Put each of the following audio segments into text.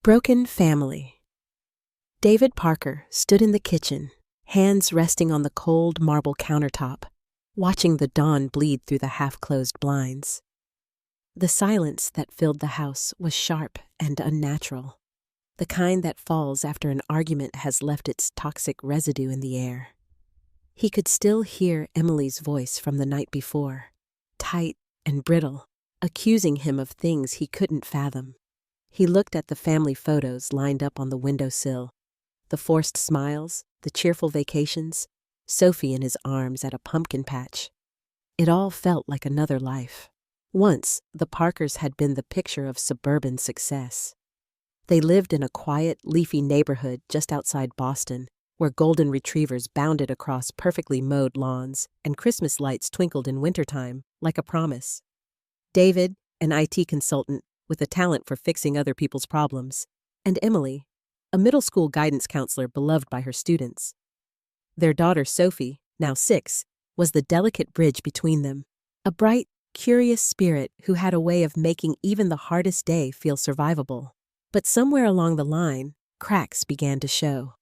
Broken family. David Parker stood in the kitchen, hands resting on the cold marble countertop, watching the dawn bleed through the half-closed blinds. The silence that filled the house was sharp and unnatural, the kind that falls after an argument has left its toxic residue in the air. He could still hear Emily's voice from the night before, tight and brittle, accusing him of things he couldn't fathom. He looked at the family photos lined up on the windowsill, the forced smiles, the cheerful vacations, Sophie in his arms at a pumpkin patch. It all felt like another life. Once, the Parkers had been the picture of suburban success. They lived in a quiet, leafy neighborhood just outside Boston, where golden retrievers bounded across perfectly mowed lawns and Christmas lights twinkled in wintertime like a promise. David, an IT consultant with a talent for fixing other people's problems, and Emily, a middle school guidance counselor beloved by her students. Their daughter Sophie, now 6, was the delicate bridge between them, a bright, curious spirit who had a way of making even the hardest day feel survivable. But somewhere along the line, cracks began to show.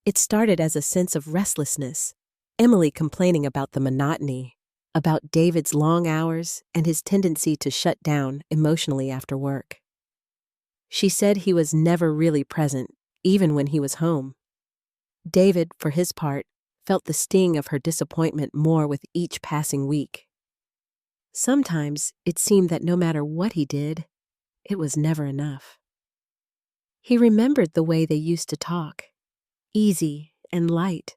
It started as a sense of restlessness, Emily complaining about the monotony, about David's long hours and his tendency to shut down emotionally after work. She said he was never really present, even when he was home. David, for his part, felt the sting of her disappointment more with each passing week. Sometimes it seemed that no matter what he did, it was never enough. He remembered the way they used to talk, easy and light,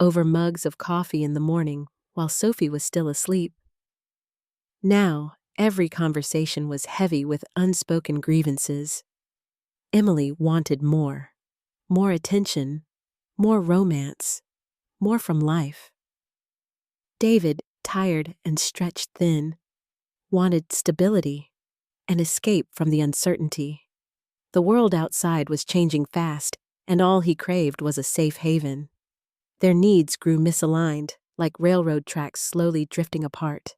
over mugs of coffee in the morning while Sophie was still asleep. Now, every conversation was heavy with unspoken grievances. Emily wanted more attention, more romance, more from life. David, tired and stretched thin, wanted stability, an escape from the uncertainty. The world outside was changing fast, and all he craved was a safe haven. Their needs grew misaligned, like railroad tracks slowly drifting apart.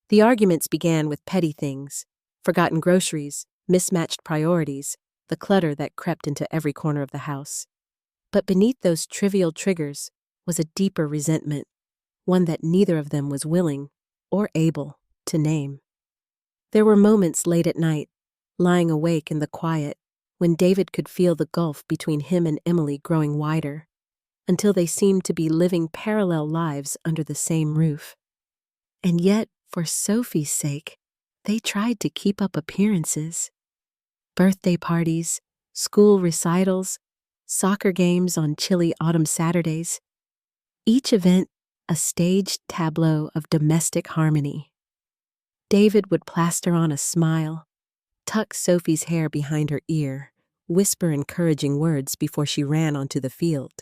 The arguments began with petty things, forgotten groceries, mismatched priorities, the clutter that crept into every corner of the house. But beneath those trivial triggers was a deeper resentment, one that neither of them was willing or able to name. There were moments late at night, lying awake in the quiet, when David could feel the gulf between him and Emily growing wider, until they seemed to be living parallel lives under the same roof. And yet, for Sophie's sake, they tried to keep up appearances. Birthday parties, school recitals, soccer games on chilly autumn Saturdays. Each event a staged tableau of domestic harmony. David would plaster on a smile, tuck Sophie's hair behind her ear, whisper encouraging words before she ran onto the field.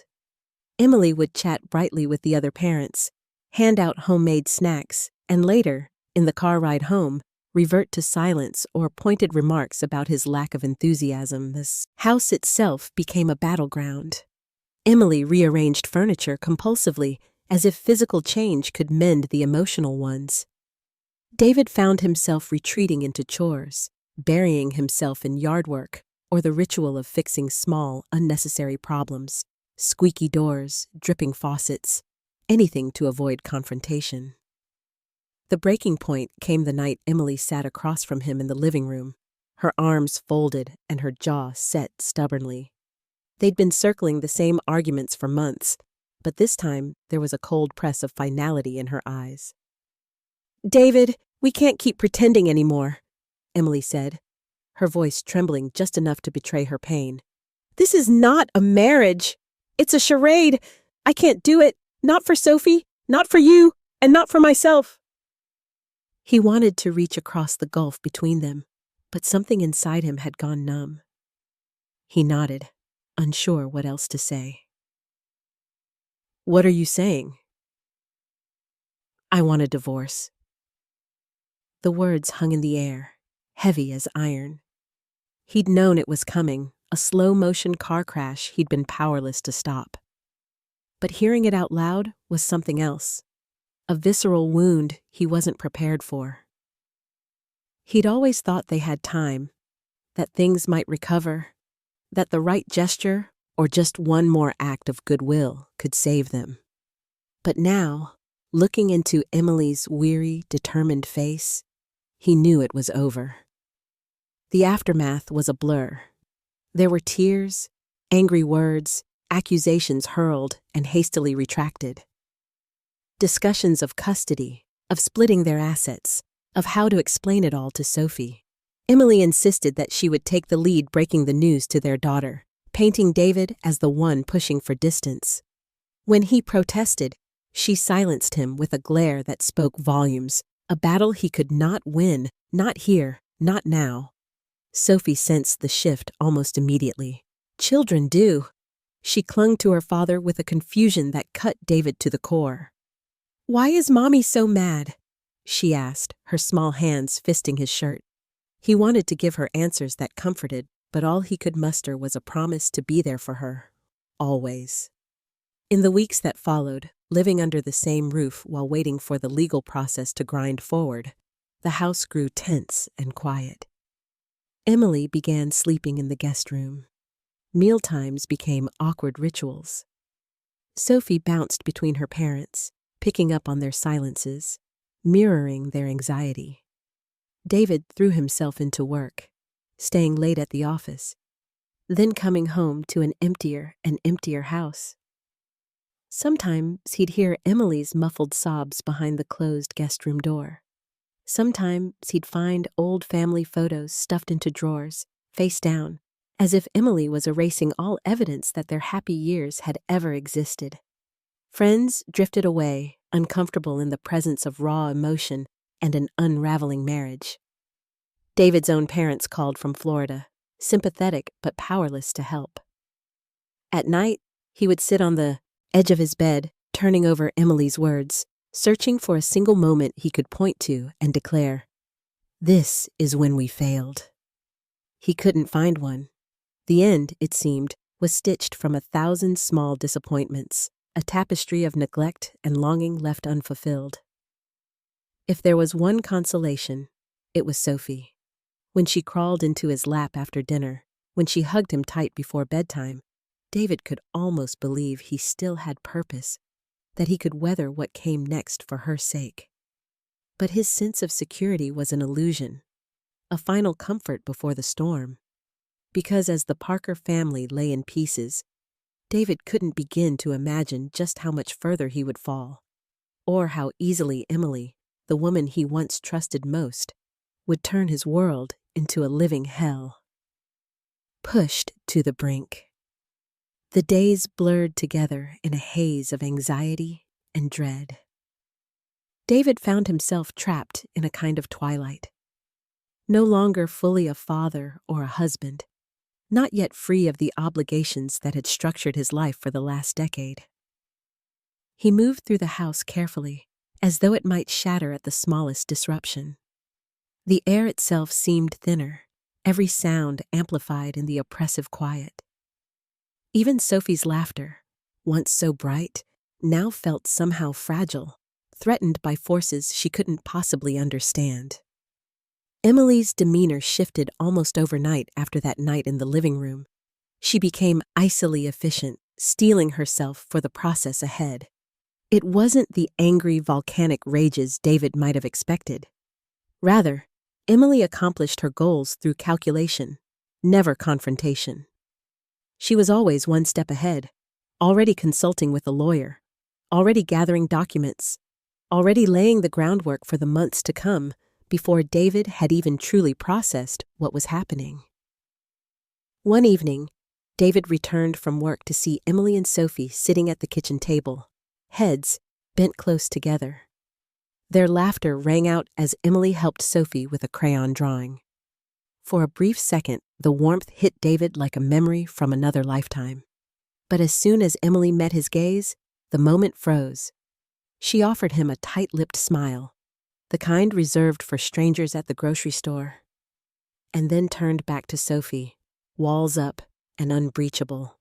Emily would chat brightly with the other parents, hand out homemade snacks, and later, in the car ride home, revert to silence or pointed remarks about his lack of enthusiasm. The house itself became a battleground. Emily rearranged furniture compulsively, as if physical change could mend the emotional ones. David found himself retreating into chores, burying himself in yard work or the ritual of fixing small, unnecessary problems. Squeaky doors, dripping faucets, anything to avoid confrontation. The breaking point came the night Emily sat across from him in the living room, her arms folded and her jaw set stubbornly. They'd been circling the same arguments for months, but this time there was a cold press of finality in her eyes. "David, we can't keep pretending anymore," Emily said, her voice trembling just enough to betray her pain. "This is not a marriage. It's a charade. I can't do it. Not for Sophie, not for you, and not for myself." He wanted to reach across the gulf between them, but something inside him had gone numb. He nodded, unsure what else to say. "What are you saying?" "I want a divorce." The words hung in the air, heavy as iron. He'd known it was coming, a slow-motion car crash he'd been powerless to stop. But hearing it out loud was something else, a visceral wound he wasn't prepared for. He'd always thought they had time, that things might recover, that the right gesture or just one more act of goodwill could save them. But now, looking into Emily's weary, determined face, he knew it was over. The aftermath was a blur. There were tears, angry words, accusations hurled and hastily retracted. Discussions of custody, of splitting their assets, of how to explain it all to Sophie. Emily insisted that she would take the lead breaking the news to their daughter, painting David as the one pushing for distance. When he protested, she silenced him with a glare that spoke volumes, a battle he could not win, not here, not now. Sophie sensed the shift almost immediately. Children do. She clung to her father with a confusion that cut David to the core. "Why is Mommy so mad?" she asked, her small hands fisting his shirt. He wanted to give her answers that comforted, but all he could muster was a promise to be there for her. Always. In the weeks that followed, living under the same roof while waiting for the legal process to grind forward, the house grew tense and quiet. Emily began sleeping in the guest room. Mealtimes became awkward rituals. Sophie bounced between her parents, picking up on their silences, mirroring their anxiety. David threw himself into work, staying late at the office, then coming home to an emptier and emptier house. Sometimes he'd hear Emily's muffled sobs behind the closed guest room door. Sometimes he'd find old family photos stuffed into drawers, face down, as if Emily was erasing all evidence that their happy years had ever existed. Friends drifted away, uncomfortable in the presence of raw emotion and an unraveling marriage. David's own parents called from Florida, sympathetic but powerless to help. At night, he would sit on the edge of his bed, turning over Emily's words, searching for a single moment he could point to and declare, "This is when we failed." He couldn't find one. The end, it seemed, was stitched from 1,000 small disappointments, a tapestry of neglect and longing left unfulfilled. If there was one consolation, it was Sophie. When she crawled into his lap after dinner, when she hugged him tight before bedtime, David could almost believe he still had purpose, that he could weather what came next for her sake. But his sense of security was an illusion, a final comfort before the storm. Because as the Parker family lay in pieces, David couldn't begin to imagine just how much further he would fall, or how easily Emily, the woman he once trusted most, would turn his world into a living hell. Pushed to the brink. The days blurred together in a haze of anxiety and dread. David found himself trapped in a kind of twilight. No longer fully a father or a husband, not yet free of the obligations that had structured his life for the last decade. He moved through the house carefully, as though it might shatter at the smallest disruption. The air itself seemed thinner, every sound amplified in the oppressive quiet. Even Sophie's laughter, once so bright, now felt somehow fragile, threatened by forces she couldn't possibly understand. Emily's demeanor shifted almost overnight after that night in the living room. She became icily efficient, steeling herself for the process ahead. It wasn't the angry volcanic rages David might have expected. Rather, Emily accomplished her goals through calculation, never confrontation. She was always one step ahead, already consulting with a lawyer, already gathering documents, already laying the groundwork for the months to come before David had even truly processed what was happening. One evening, David returned from work to see Emily and Sophie sitting at the kitchen table, heads bent close together. Their laughter rang out as Emily helped Sophie with a crayon drawing. For a brief second, the warmth hit David like a memory from another lifetime. But as soon as Emily met his gaze, the moment froze. She offered him a tight-lipped smile, the kind reserved for strangers at the grocery store, and then turned back to Sophie, walls up and unbreachable.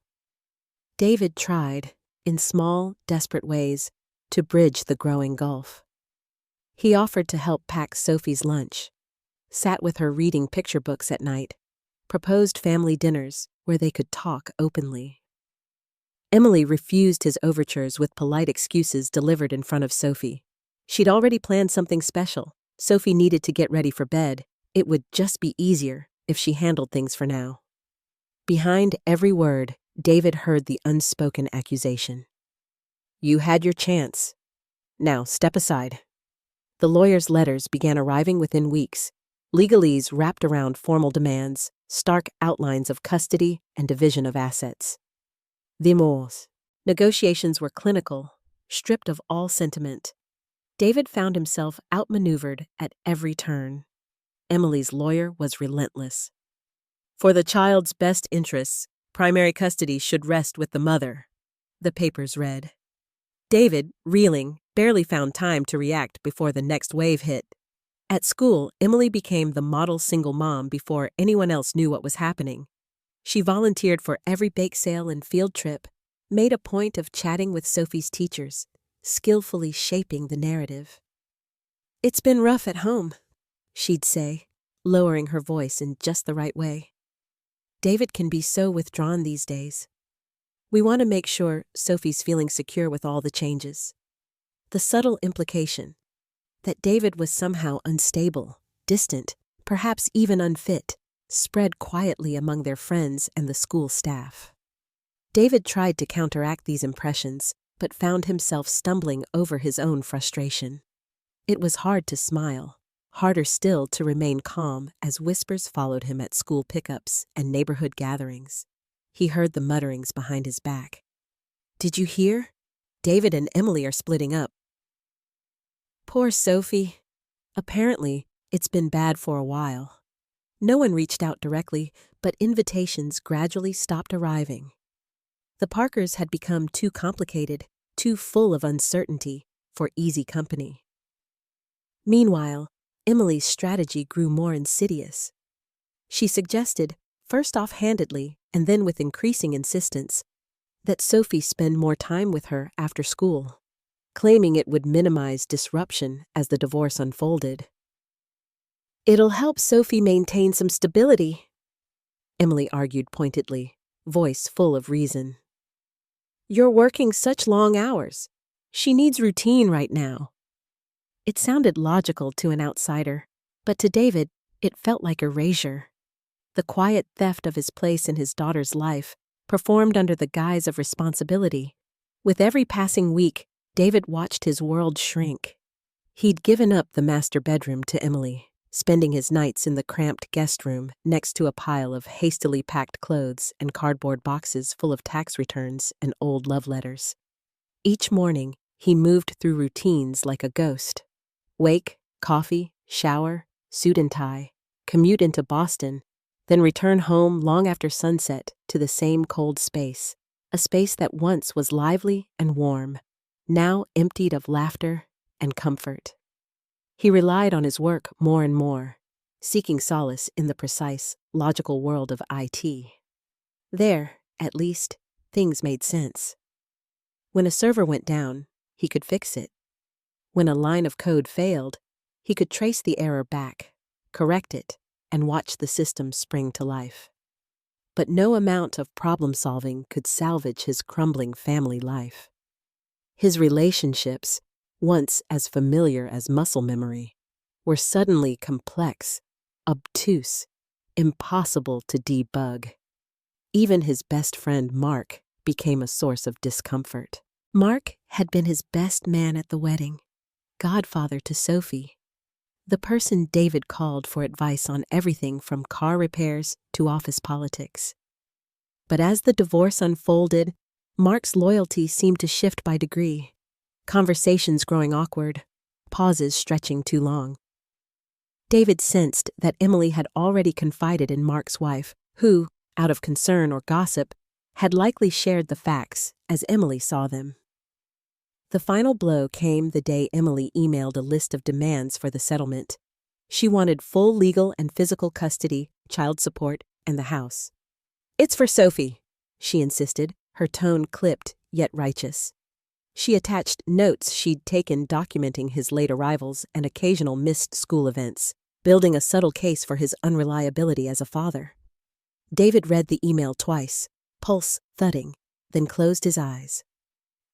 David tried, in small, desperate ways, to bridge the growing gulf. He offered to help pack Sophie's lunch, sat with her reading picture books at night, proposed family dinners where they could talk openly. Emily refused his overtures with polite excuses delivered in front of Sophie. She'd already planned something special. Sophie needed to get ready for bed. It would just be easier if she handled things for now. Behind every word, David heard the unspoken accusation. "You had your chance. Now step aside." The lawyer's letters began arriving within weeks. Legalese wrapped around formal demands, stark outlines of custody and division of assets. Divorce. Negotiations were clinical, stripped of all sentiment. David found himself outmaneuvered at every turn. Emily's lawyer was relentless. "For the child's best interests, primary custody should rest with the mother," the papers read. David, reeling, barely found time to react before the next wave hit. At school, Emily became the model single mom before anyone else knew what was happening. She volunteered for every bake sale and field trip, made a point of chatting with Sophie's teachers, skillfully shaping the narrative. "It's been rough at home," she'd say, lowering her voice in just the right way. "David can be so withdrawn these days. We want to make sure Sophie's feeling secure with all the changes." The subtle implication that David was somehow unstable, distant, perhaps even unfit, spread quietly among their friends and the school staff. David tried to counteract these impressions, but found himself stumbling over his own frustration. It was hard to smile, harder still to remain calm as whispers followed him at school pickups and neighborhood gatherings. He heard the mutterings behind his back. "Did you hear? David and Emily are splitting up." Poor Sophie. Apparently, it's been bad for a while. No one reached out directly, but invitations gradually stopped arriving. The Parkers had become too complicated, too full of uncertainty for easy company. Meanwhile, Emily's strategy grew more insidious. She suggested, first offhandedly and then with increasing insistence, that Sophie spend more time with her after school, claiming it would minimize disruption as the divorce unfolded. "It'll help Sophie maintain some stability," Emily argued pointedly, voice full of reason. "You're working such long hours. She needs routine right now." It sounded logical to an outsider, but to David, it felt like erasure. The quiet theft of his place in his daughter's life, performed under the guise of responsibility. With every passing week, David watched his world shrink. He'd given up the master bedroom to Emily, spending his nights in the cramped guest room next to a pile of hastily packed clothes and cardboard boxes full of tax returns and old love letters. Each morning, he moved through routines like a ghost. Wake, coffee, shower, suit and tie, commute into Boston, then return home long after sunset to the same cold space, a space that once was lively and warm, now emptied of laughter and comfort. He relied on his work more and more, seeking solace in the precise, logical world of IT. There, at least, things made sense. When a server went down, he could fix it. When a line of code failed, he could trace the error back, correct it, and watch the system spring to life. But no amount of problem-solving could salvage his crumbling family life. His relationships, once as familiar as muscle memory, were suddenly complex, obtuse, impossible to debug. Even his best friend Mark became a source of discomfort. Mark had been his best man at the wedding, godfather to Sophie, the person David called for advice on everything from car repairs to office politics. But as the divorce unfolded, Mark's loyalty seemed to shift by degree, conversations growing awkward, pauses stretching too long. David sensed that Emily had already confided in Mark's wife, who, out of concern or gossip, had likely shared the facts as Emily saw them. The final blow came the day Emily emailed a list of demands for the settlement. She wanted full legal and physical custody, child support, and the house. "It's for Sophie," she insisted, her tone clipped yet righteous. She attached notes she'd taken documenting his late arrivals and occasional missed school events, building a subtle case for his unreliability as a father. David read the email twice, pulse thudding, then closed his eyes.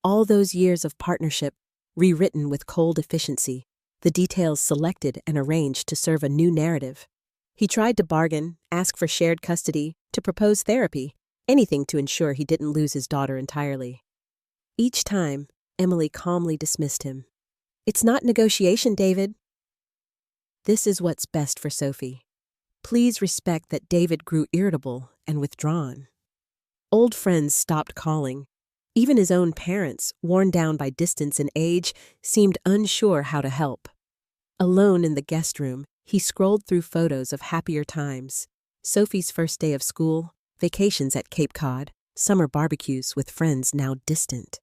All those years of partnership, rewritten with cold efficiency, the details selected and arranged to serve a new narrative. He tried to bargain, ask for shared custody, to propose therapy, anything to ensure he didn't lose his daughter entirely. Each time, Emily calmly dismissed him. "It's not negotiation, David." This is what's best for Sophie. Please respect that David grew irritable and withdrawn. Old friends stopped calling. Even his own parents, worn down by distance and age, seemed unsure how to help. Alone in the guest room, he scrolled through photos of happier times. Sophie's first day of school, vacations at Cape Cod, summer barbecues with friends now distant.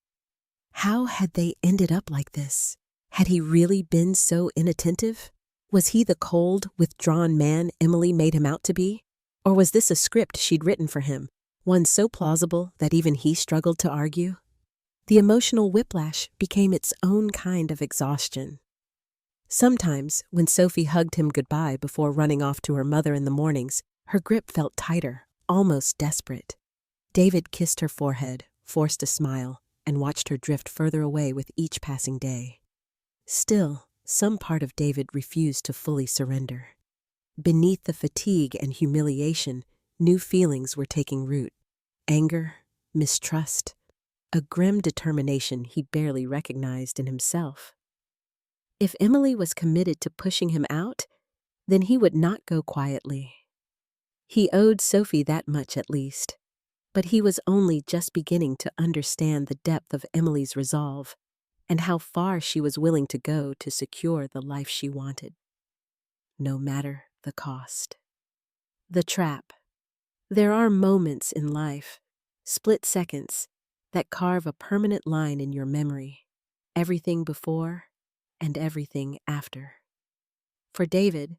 How had they ended up like this? Had he really been so inattentive? Was he the cold, withdrawn man Emily made him out to be? Or was this a script she'd written for him, one so plausible that even he struggled to argue? The emotional whiplash became its own kind of exhaustion. Sometimes, when Sophie hugged him goodbye before running off to her mother in the mornings, her grip felt tighter, almost desperate. David kissed her forehead, forced a smile, and watched her drift further away with each passing day. Still, some part of David refused to fully surrender. Beneath the fatigue and humiliation, new feelings were taking root. Anger, mistrust, a grim determination he barely recognized in himself. If Emily was committed to pushing him out, then he would not go quietly. He owed Sophie that much at least, but he was only just beginning to understand the depth of Emily's resolve and how far she was willing to go to secure the life she wanted, no matter the cost. The trap. There are moments in life, split seconds, that carve a permanent line in your memory, everything before and everything after. For David,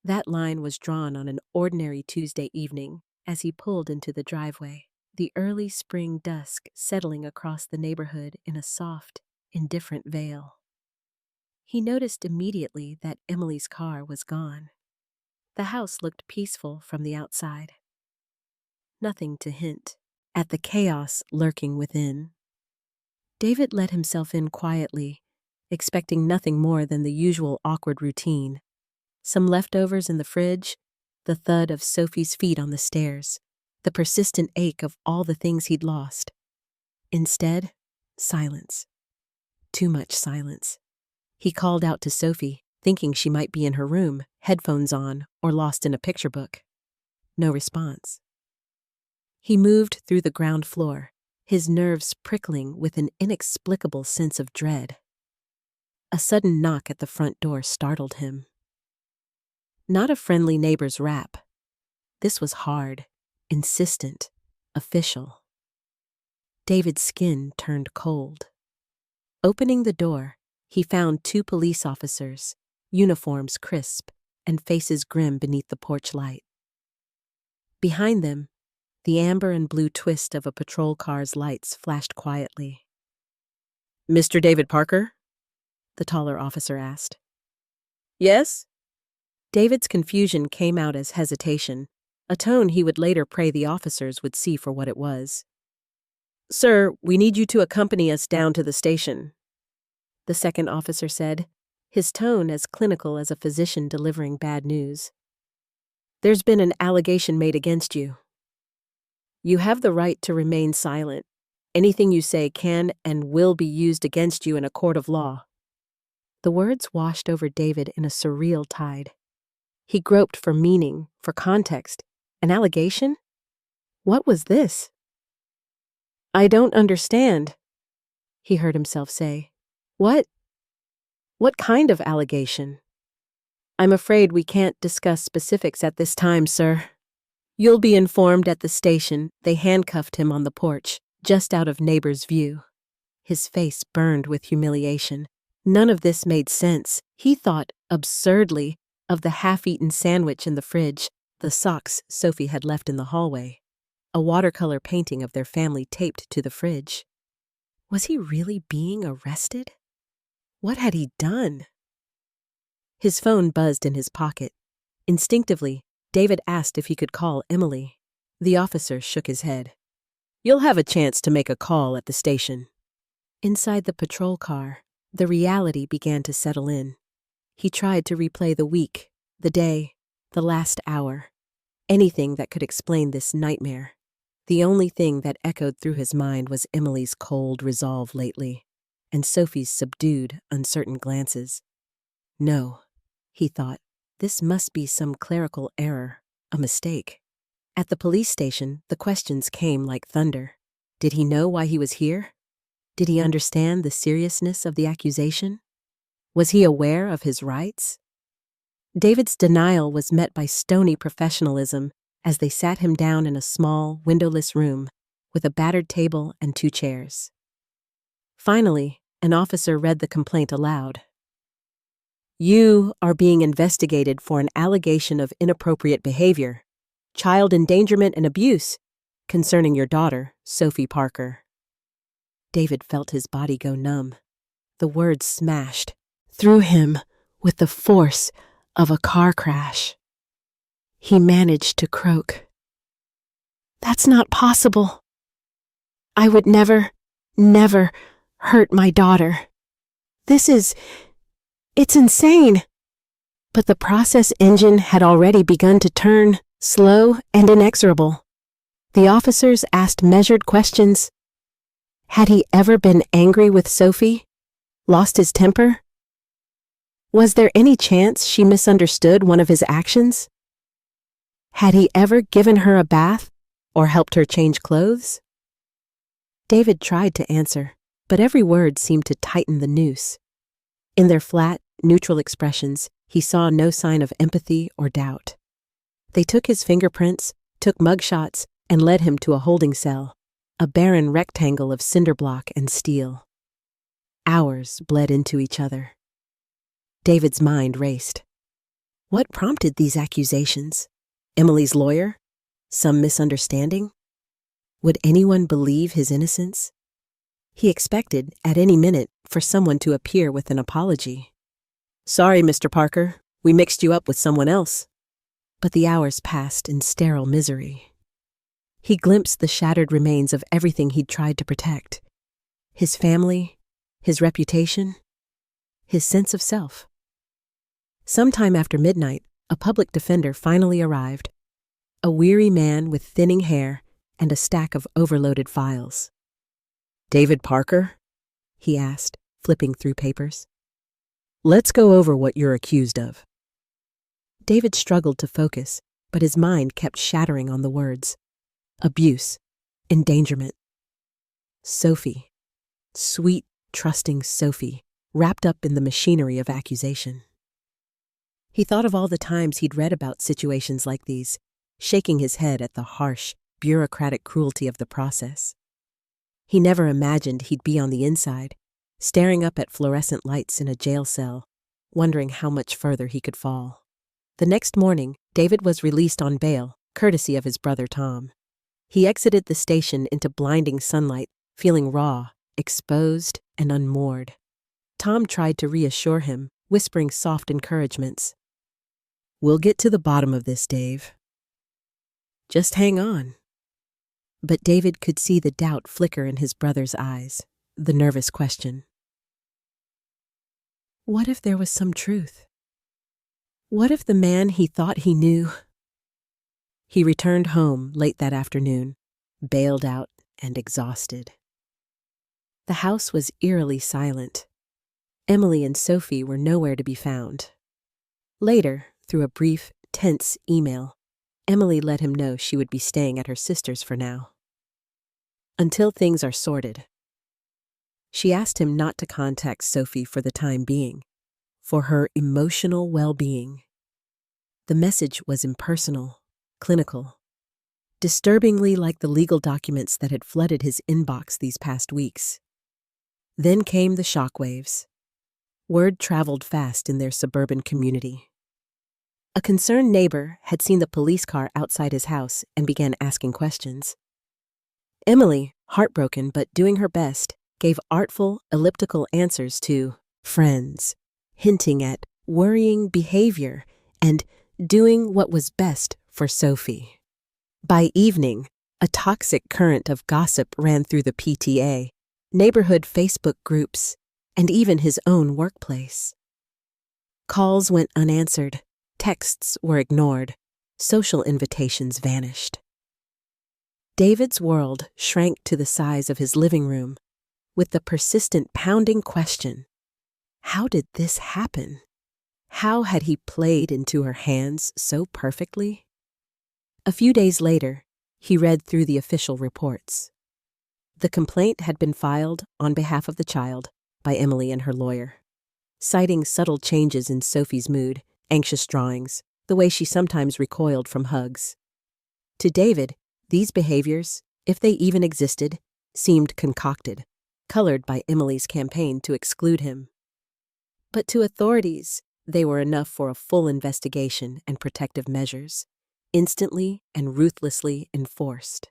that line was drawn on an ordinary Tuesday evening as he pulled into the driveway, the early spring dusk settling across the neighborhood in a soft, indifferent veil. He noticed immediately that Emily's car was gone. The house looked peaceful from the outside. Nothing to hint at the chaos lurking within. David let himself in quietly, expecting nothing more than the usual awkward routine. Some leftovers in the fridge, the thud of Sophie's feet on the stairs, the persistent ache of all the things he'd lost. Instead, silence. Too much silence. He called out to Sophie, thinking she might be in her room, headphones on, or lost in a picture book. No response. He moved through the ground floor, his nerves prickling with an inexplicable sense of dread. A sudden knock at the front door startled him. Not a friendly neighbor's rap. This was hard, insistent, official. David's skin turned cold. Opening the door, he found 2 police officers, uniforms crisp and faces grim beneath the porch light. Behind them, the amber and blue twist of a patrol car's lights flashed quietly. "Mr. David Parker?" the taller officer asked. "Yes?" David's confusion came out as hesitation, a tone he would later pray the officers would see for what it was. "Sir, we need you to accompany us down to the station," the second officer said, his tone as clinical as a physician delivering bad news. "There's been an allegation made against you. You have the right to remain silent. Anything you say can and will be used against you in a court of law." The words washed over David in a surreal tide. He groped for meaning, for context. An allegation? What was this? "I don't understand," he heard himself say. What kind of allegation?" "I'm afraid we can't discuss specifics at this time, sir." "You'll be informed at the station." They handcuffed him on the porch, just out of neighbor's view. His face burned with humiliation. None of this made sense. He thought, absurdly, of the half-eaten sandwich in the fridge, the socks Sophie had left in the hallway, a watercolor painting of their family taped to the fridge. Was he really being arrested? What had he done? His phone buzzed in his pocket. Instinctively, David asked if he could call Emily. The officer shook his head. "You'll have a chance to make a call at the station." Inside the patrol car, the reality began to settle in. He tried to replay the week, the day, the last hour, anything that could explain this nightmare. The only thing that echoed through his mind was Emily's cold resolve lately, and Sophie's subdued, uncertain glances. No, he thought, this must be some clerical error, a mistake. At the police station, the questions came like thunder. Did he know why he was here? Did he understand the seriousness of the accusation? Was he aware of his rights? David's denial was met by stony professionalism as they sat him down in a small, windowless room with a battered table and 2 chairs. Finally, an officer read the complaint aloud. "You are being investigated for an allegation of inappropriate behavior, child endangerment and abuse, concerning your daughter, Sophie Parker." David felt his body go numb. The words smashed through him with the force of a car crash. He managed to croak. "That's not possible. I would never hurt my daughter. It's insane." But the process engine had already begun to turn, slow and inexorable. The officers asked measured questions. Had he ever been angry with Sophie? Lost his temper? Was there any chance she misunderstood one of his actions? Had he ever given her a bath or helped her change clothes? David tried to answer, but every word seemed to tighten the noose. In their flat, neutral expressions, he saw no sign of empathy or doubt. They took his fingerprints, took mugshots, and led him to a holding cell, a barren rectangle of cinder block and steel. Hours bled into each other. David's mind raced. What prompted these accusations? Emily's lawyer? Some misunderstanding? Would anyone believe his innocence? He expected, at any minute, for someone to appear with an apology. "Sorry, Mr. Parker, we mixed you up with someone else." But the hours passed in sterile misery. He glimpsed the shattered remains of everything he'd tried to protect. His family, his reputation, his sense of self. Sometime after midnight, a public defender finally arrived, a weary man with thinning hair and a stack of overloaded files. "David Parker?" he asked, flipping through papers. "Let's go over what you're accused of." David struggled to focus, but his mind kept shattering on the words. Abuse, endangerment. Sophie, sweet, trusting Sophie, wrapped up in the machinery of accusation. He thought of all the times he'd read about situations like these, shaking his head at the harsh, bureaucratic cruelty of the process. He never imagined he'd be on the inside, staring up at fluorescent lights in a jail cell, wondering how much further he could fall. The next morning, David was released on bail, courtesy of his brother Tom. He exited the station into blinding sunlight, feeling raw, exposed, and unmoored. Tom tried to reassure him, whispering soft encouragements. "We'll get to the bottom of this, Dave. Just hang on." But David could see the doubt flicker in his brother's eyes, the nervous question. What if there was some truth? What if the man he thought he knew? He returned home late that afternoon, bailed out and exhausted. The house was eerily silent. Emily and Sophie were nowhere to be found. Later, through a brief, tense email, Emily let him know she would be staying at her sister's for now. Until things are sorted. She asked him not to contact Sophie for the time being, for her emotional well-being. The message was impersonal, clinical, disturbingly like the legal documents that had flooded his inbox these past weeks. Then came the shockwaves. Word traveled fast in their suburban community. A concerned neighbor had seen the police car outside his house and began asking questions. Emily, heartbroken but doing her best, gave artful, elliptical answers to friends, hinting at worrying behavior and doing what was best for Sophie. By evening, a toxic current of gossip ran through the PTA, neighborhood Facebook groups, and even his own workplace. Calls went unanswered, texts were ignored, social invitations vanished. David's world shrank to the size of his living room, with the persistent pounding question, how did this happen? How had he played into her hands so perfectly? A few days later, he read through the official reports. The complaint had been filed on behalf of the child by Emily and her lawyer, citing subtle changes in Sophie's mood, anxious drawings, the way she sometimes recoiled from hugs. To David, these behaviors, if they even existed, seemed concocted, colored by Emily's campaign to exclude him. But to authorities, they were enough for a full investigation and protective measures, instantly and ruthlessly enforced.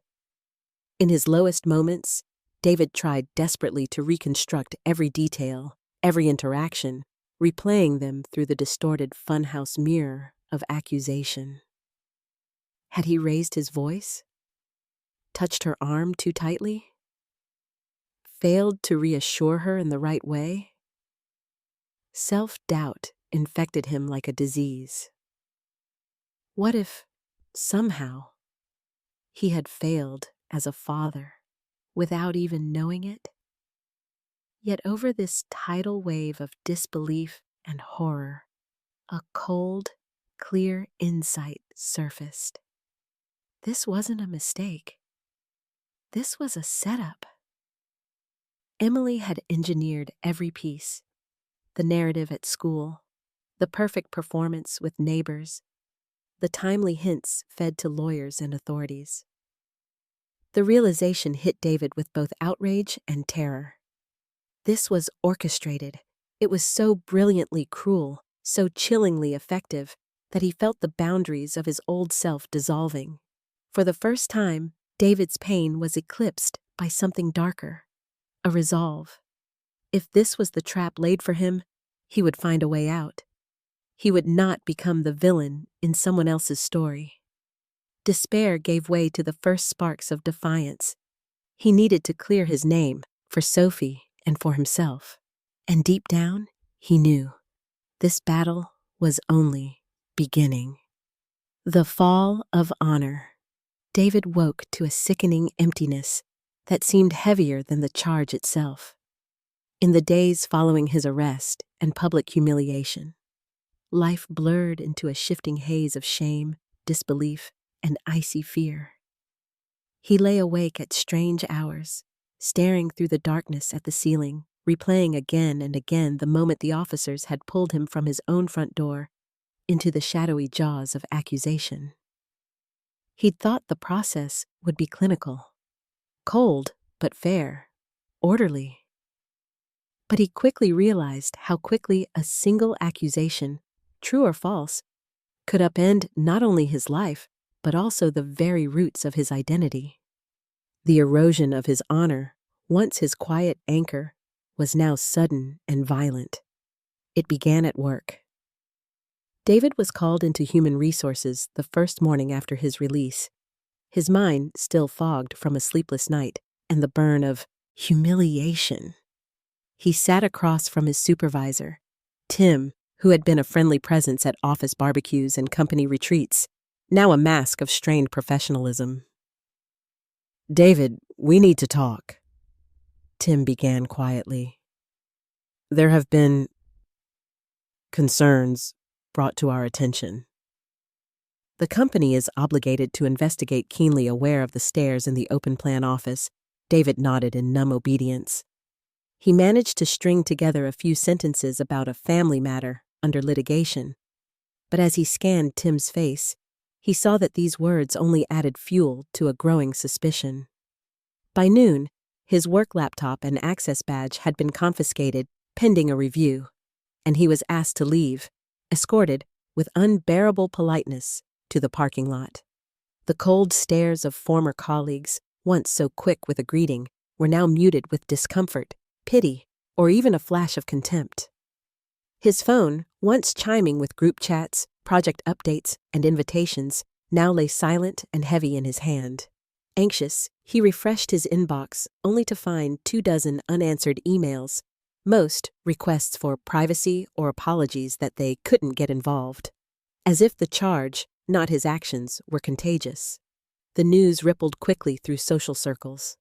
In his lowest moments, David tried desperately to reconstruct every detail, every interaction, replaying them through the distorted funhouse mirror of accusation. Had he raised his voice? Touched her arm too tightly? Failed to reassure her in the right way? Self-doubt infected him like a disease. What if, somehow, he had failed as a father without even knowing it? Yet over this tidal wave of disbelief and horror, a cold, clear insight surfaced. This wasn't a mistake. This was a setup. Emily had engineered every piece, the narrative at school, the perfect performance with neighbors, the timely hints fed to lawyers and authorities. The realization hit David with both outrage and terror. This was orchestrated. It was so brilliantly cruel, so chillingly effective, that he felt the boundaries of his old self dissolving. For the first time, David's pain was eclipsed by something darker, a resolve. If this was the trap laid for him, he would find a way out. He would not become the villain in someone else's story. Despair gave way to the first sparks of defiance. He needed to clear his name for Sophie and for himself. And deep down, he knew this battle was only beginning. The fall of honor. David woke to a sickening emptiness that seemed heavier than the charge itself. In the days following his arrest and public humiliation, life blurred into a shifting haze of shame, disbelief, and icy fear. He lay awake at strange hours, staring through the darkness at the ceiling, replaying again and again the moment the officers had pulled him from his own front door into the shadowy jaws of accusation. He'd thought the process would be clinical, cold but fair, orderly. But he quickly realized how quickly a single accusation, true or false, could upend not only his life, but also the very roots of his identity. The erosion of his honor, once his quiet anchor, was now sudden and violent. It began at work. David was called into human resources the first morning after his release, his mind still fogged from a sleepless night and the burn of humiliation. He sat across from his supervisor, Tim, who had been a friendly presence at office barbecues and company retreats, now a mask of strained professionalism. "David, we need to talk," Tim began quietly. "There have been concerns brought to our attention. The company is obligated to investigate." Keenly aware of the stares in the open plan office, David nodded in numb obedience. He managed to string together a few sentences about a family matter under litigation, but as he scanned Tim's face, he saw that these words only added fuel to a growing suspicion. By noon, his work laptop and access badge had been confiscated pending a review, and he was asked to leave, escorted with unbearable politeness to the parking lot. The cold stares of former colleagues, once so quick with a greeting, were now muted with discomfort, pity, or even a flash of contempt. His phone, once chiming with group chats, project updates, and invitations, now lay silent and heavy in his hand. Anxious, he refreshed his inbox only to find 24 unanswered emails, most requests for privacy or apologies that they couldn't get involved. As if the charge, not his actions, were contagious. The news rippled quickly through social circles.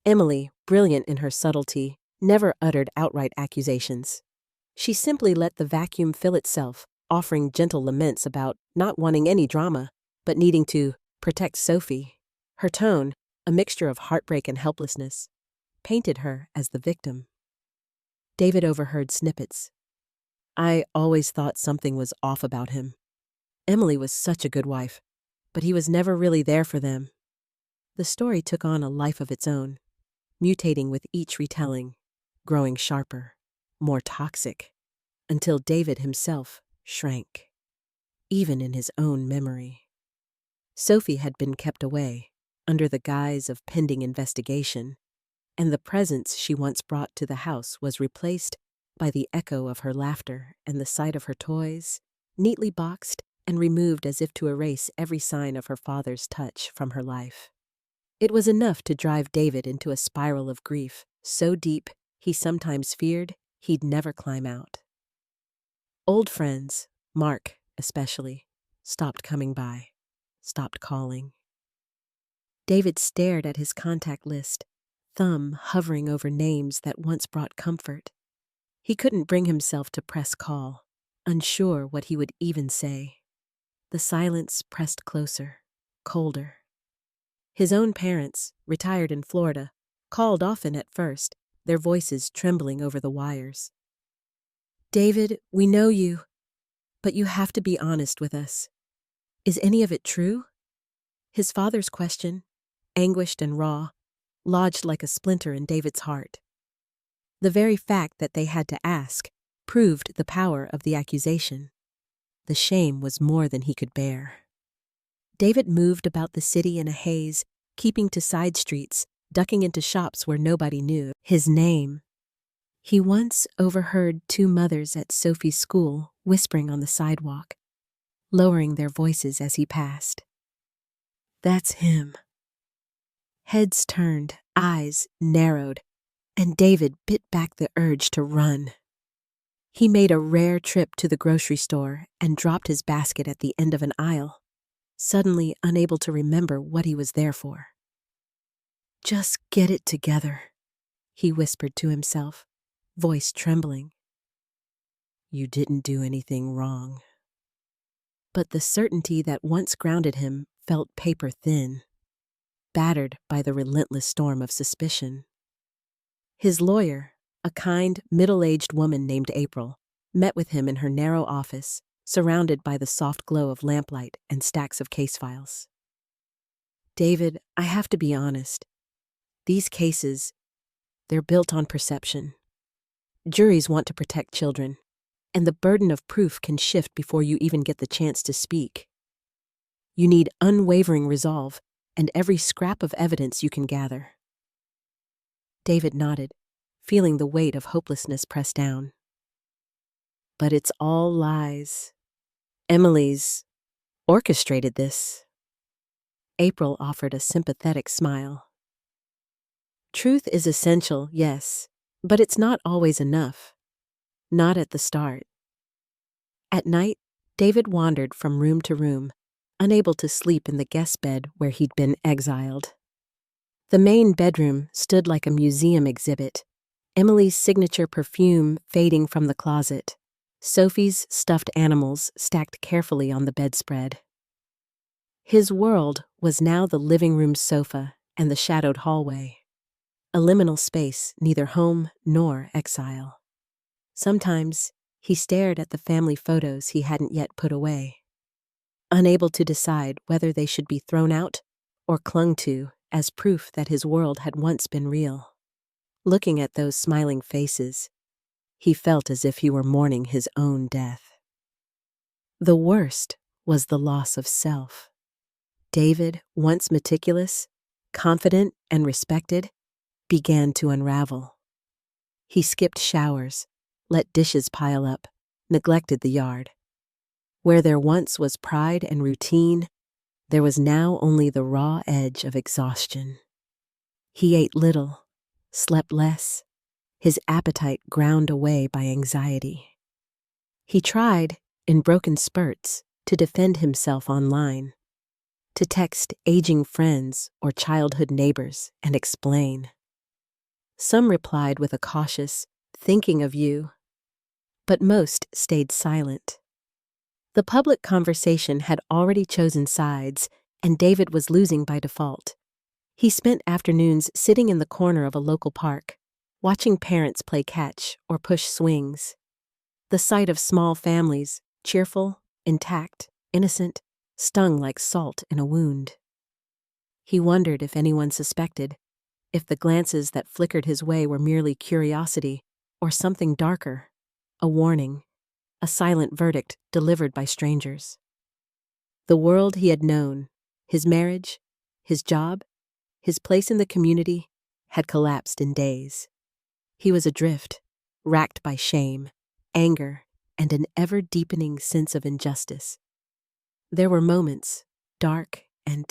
Emily, brilliant in her subtlety, never uttered outright accusations. She simply let the vacuum fill itself, offering gentle laments about not wanting any drama, but needing to protect Sophie. Her tone, a mixture of heartbreak and helplessness, painted her as the victim. David overheard snippets. I always thought something was off about him. Emily was such a good wife, but he was never really there for them. The story took on a life of its own, mutating with each retelling, growing sharper, more toxic, until David himself shrank, even in his own memory. Sophie had been kept away, under the guise of pending investigation, and the presence she once brought to the house was replaced by the echo of her laughter and the sight of her toys, neatly boxed and removed as if to erase every sign of her father's touch from her life. It was enough to drive David into a spiral of grief, so deep he sometimes feared he'd never climb out. Old friends, Mark especially, stopped coming by, stopped calling. David stared at his contact list, thumb hovering over names that once brought comfort. He couldn't bring himself to press call, unsure what he would even say. The silence pressed closer, colder. His own parents, retired in Florida, called often at first, their voices trembling over the wires. David, we know you, but you have to be honest with us. Is any of it true? His father's question, anguished and raw, lodged like a splinter in David's heart. The very fact that they had to ask proved the power of the accusation. The shame was more than he could bear. David moved about the city in a haze, keeping to side streets, ducking into shops where nobody knew his name. He once overheard two mothers at Sophie's school whispering on the sidewalk, lowering their voices as he passed. That's him. Heads turned, eyes narrowed, and David bit back the urge to run. He made a rare trip to the grocery store and dropped his basket at the end of an aisle, suddenly unable to remember what he was there for. Just get it together, he whispered to himself, voice trembling. You didn't do anything wrong. But the certainty that once grounded him felt paper thin, battered by the relentless storm of suspicion. His lawyer, a kind, middle-aged woman named April, met with him in her narrow office, surrounded by the soft glow of lamplight and stacks of case files. David, I have to be honest. These cases, they're built on perception. Juries want to protect children, and the burden of proof can shift before you even get the chance to speak. You need unwavering resolve and every scrap of evidence you can gather. David nodded, feeling the weight of hopelessness press down. But it's all lies. Emily's orchestrated this. April offered a sympathetic smile. Truth is essential, yes, but it's not always enough. Not at the start. At night, David wandered from room to room, unable to sleep in the guest bed where he'd been exiled. The main bedroom stood like a museum exhibit, Emily's signature perfume fading from the closet, Sophie's stuffed animals stacked carefully on the bedspread. His world was now the living room sofa and the shadowed hallway, a liminal space neither home nor exile. Sometimes he stared at the family photos he hadn't yet put away, unable to decide whether they should be thrown out or clung to as proof that his world had once been real. Looking at those smiling faces, he felt as if he were mourning his own death. The worst was the loss of self. David, once meticulous, confident, and respected, began to unravel. He skipped showers, let dishes pile up, neglected the yard. Where there once was pride and routine, There was now only the raw edge of exhaustion. He ate little, slept less, his appetite ground away by anxiety. He tried, in broken spurts, to defend himself online, to text aging friends or childhood neighbors and explain. Some replied with a cautious, "Thinking of you," but most stayed silent. The public conversation had already chosen sides, and David was losing by default. He spent afternoons sitting in the corner of a local park, watching parents play catch or push swings. The sight of small families, cheerful, intact, innocent, stung like salt in a wound. He wondered if anyone suspected, if the glances that flickered his way were merely curiosity or something darker, a warning, a silent verdict delivered by strangers. The world he had known, his marriage, his job, his place in the community, had collapsed in days. He was adrift, racked by shame, anger, and an ever-deepening sense of injustice. There were moments, dark and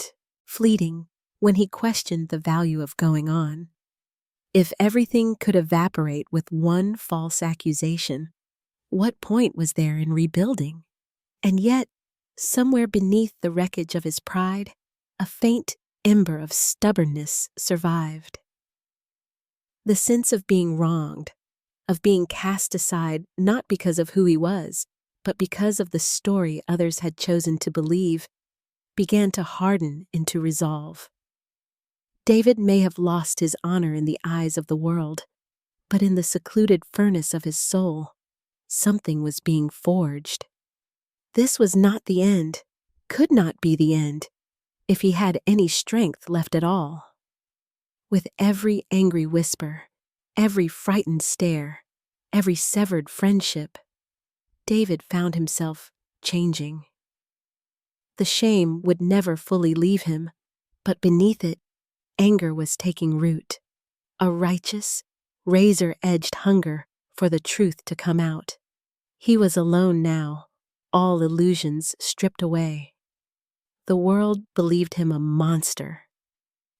fleeting, when he questioned the value of going on. If everything could evaporate with one false accusation, what point was there in rebuilding? And yet, somewhere beneath the wreckage of his pride, a faint ember of stubbornness survived. The sense of being wronged, of being cast aside not because of who he was, but because of the story others had chosen to believe, began to harden into resolve. David may have lost his honor in the eyes of the world, but in the secluded furnace of his soul, something was being forged. This was not the end, could not be the end, if he had any strength left at all. With every angry whisper, every frightened stare, every severed friendship, David found himself changing. The shame would never fully leave him, but beneath it, anger was taking root, a righteous, razor-edged hunger for the truth to come out. He was alone now, all illusions stripped away. The world believed him a monster.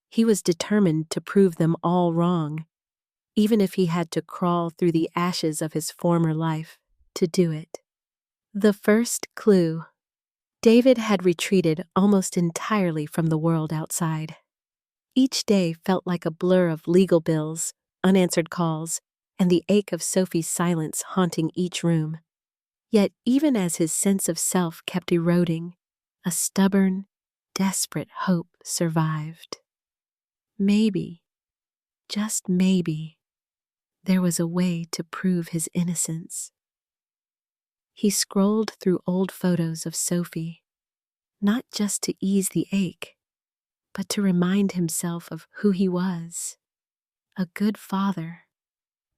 He was determined to prove them all wrong, even if he had to crawl through the ashes of his former life to do it. The first clue. David had retreated almost entirely from the world outside. Each day felt like a blur of legal bills, unanswered calls, and the ache of Sophie's silence haunting each room. Yet even as his sense of self kept eroding, a stubborn, desperate hope survived. Maybe, just maybe, there was a way to prove his innocence. He scrolled through old photos of Sophie, not just to ease the ache, but to remind himself of who he was, a good father,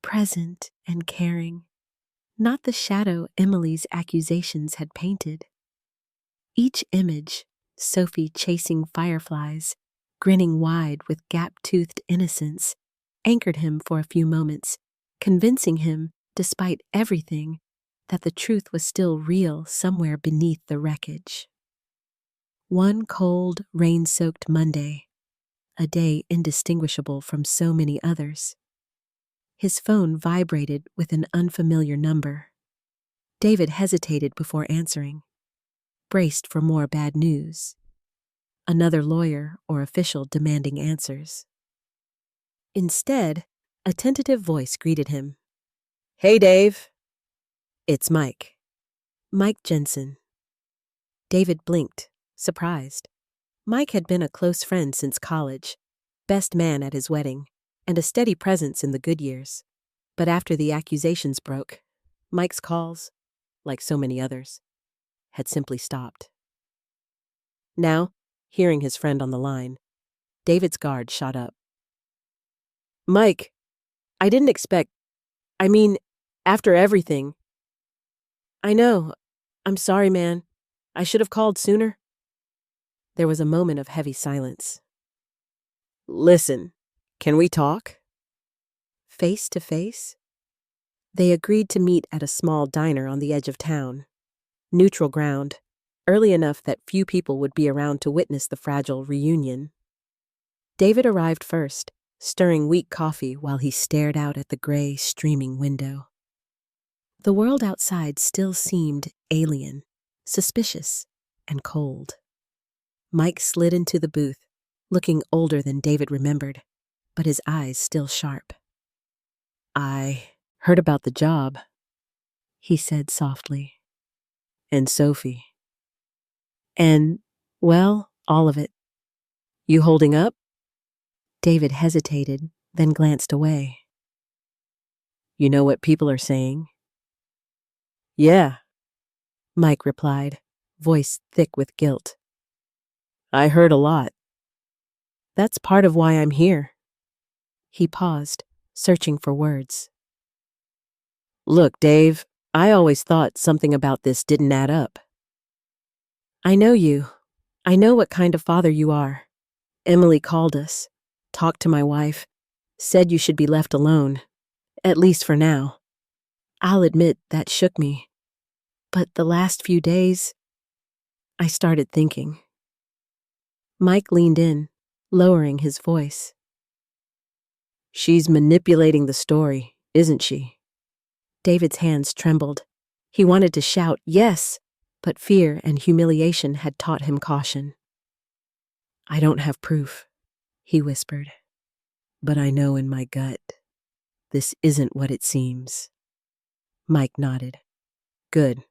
present and caring, not the shadow Emily's accusations had painted. Each image, Sophie chasing fireflies, grinning wide with gap-toothed innocence, anchored him for a few moments, convincing him, despite everything, that the truth was still real somewhere beneath the wreckage. One cold, rain-soaked Monday, a day indistinguishable from so many others. His phone vibrated with an unfamiliar number. David hesitated before answering, braced for more bad news. Another lawyer or official demanding answers. Instead, a tentative voice greeted him. "Hey, Dave." "It's Mike." Mike Jensen. David blinked, surprised. Mike had been a close friend since college, best man at his wedding, and a steady presence in the good years. But after the accusations broke, Mike's calls, like so many others, had simply stopped. Now, hearing his friend on the line, David's guard shot up. "Mike, I didn't expect... after everything..." "I know. I'm sorry, man. I should have called sooner." There was a moment of heavy silence. "Listen, can we talk?" Face to face? They agreed to meet at a small diner on the edge of town. Neutral ground, early enough that few people would be around to witness the fragile reunion. David arrived first, stirring weak coffee while he stared out at the gray, streaming window. The world outside still seemed alien, suspicious, and cold. Mike slid into the booth, looking older than David remembered, but his eyes still sharp. "I heard about the job," he said softly. "And Sophie. And, well, all of it. You holding up?" David hesitated, then glanced away. "You know what people are saying?" "Yeah," Mike replied, voice thick with guilt. "I heard a lot. That's part of why I'm here." He paused, searching for words. "Look, Dave, I always thought something about this didn't add up." "I know you. I know what kind of father you are. Emily called us, talked to my wife, said you should be left alone, at least for now. I'll admit that shook me. But the last few days, I started thinking." Mike leaned in, lowering his voice. "She's manipulating the story, isn't she?" David's hands trembled. He wanted to shout, yes, but fear and humiliation had taught him caution. "I don't have proof," he whispered. "But I know in my gut, this isn't what it seems." Mike nodded. "Good.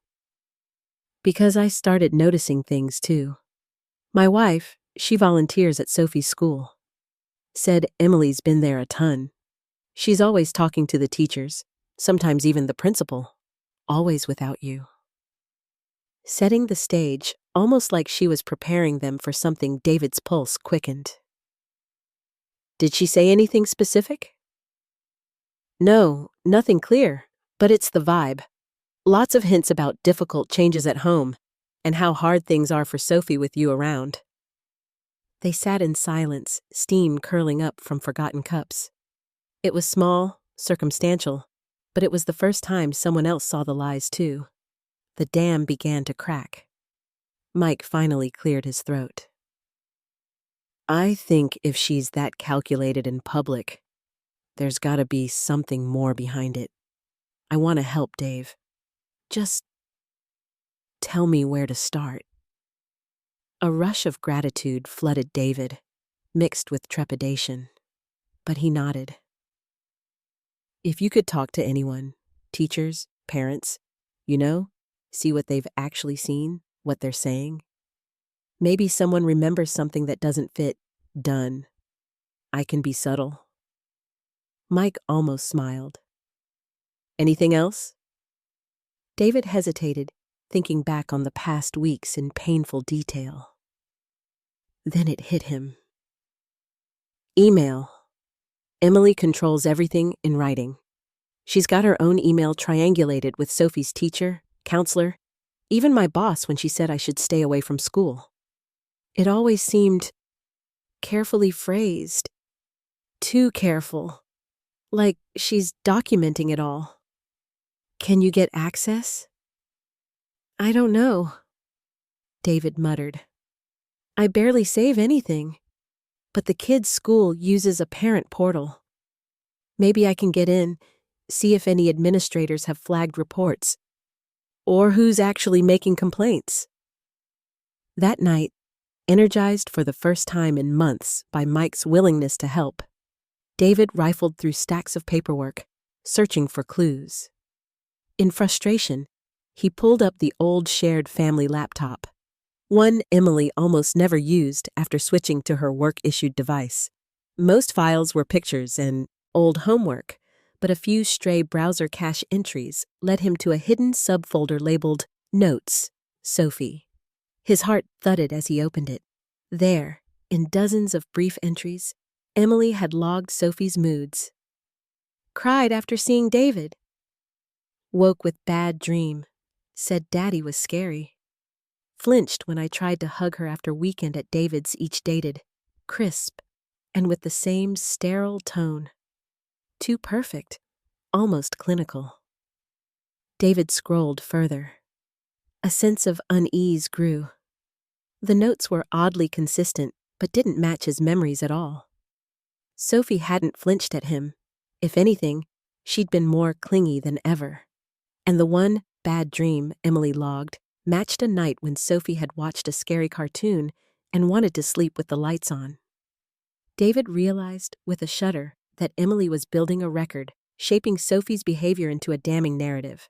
Because I started noticing things too. My wife, she volunteers at Sophie's school. Said Emily's been there a ton. She's always talking to the teachers, sometimes even the principal, always without you." Setting the stage, almost like she was preparing them for something, David's pulse quickened. "Did she say anything specific?" "No, nothing clear, but it's the vibe. Lots of hints about difficult changes at home and how hard things are for Sophie with you around." They sat in silence, steam curling up from forgotten cups. It was small, circumstantial, but it was the first time someone else saw the lies too. The dam began to crack. Mike finally cleared his throat. "I think if she's that calculated in public, there's gotta be something more behind it. I want to help, Dave. Just tell me where to start." A rush of gratitude flooded David, mixed with trepidation, but he nodded. "If you could talk to anyone, teachers, parents, see what they've actually seen, what they're saying. Maybe someone remembers something that doesn't fit, done. I can be subtle." Mike almost smiled. "Anything else?" David hesitated, thinking back on the past weeks in painful detail. Then it hit him. "Email. Emily controls everything in writing. She's got her own email triangulated with Sophie's teacher, counselor, even my boss when she said I should stay away from school. It always seemed carefully phrased. Too careful. Like she's documenting it all. Can you get access?" "I don't know," David muttered. "I barely save anything, but the kids' school uses a parent portal. Maybe I can get in, see if any administrators have flagged reports, or who's actually making complaints." That night, energized for the first time in months by Mike's willingness to help, David rifled through stacks of paperwork, searching for clues. In frustration, he pulled up the old shared family laptop, one Emily almost never used after switching to her work-issued device. Most files were pictures and old homework, but a few stray browser cache entries led him to a hidden subfolder labeled Notes, Sophie. His heart thudded as he opened it. There, in dozens of brief entries, Emily had logged Sophie's moods. Cried after seeing David. Woke with bad dream. Said Daddy was scary. Flinched when I tried to hug her after weekend at David's, each dated, crisp, and with the same sterile tone. Too perfect, almost clinical. David scrolled further. A sense of unease grew. The notes were oddly consistent, but didn't match his memories at all. Sophie hadn't flinched at him. If anything, she'd been more clingy than ever. And the one bad dream Emily logged matched a night when Sophie had watched a scary cartoon and wanted to sleep with the lights on. David realized with a shudder that Emily was building a record, shaping Sophie's behavior into a damning narrative.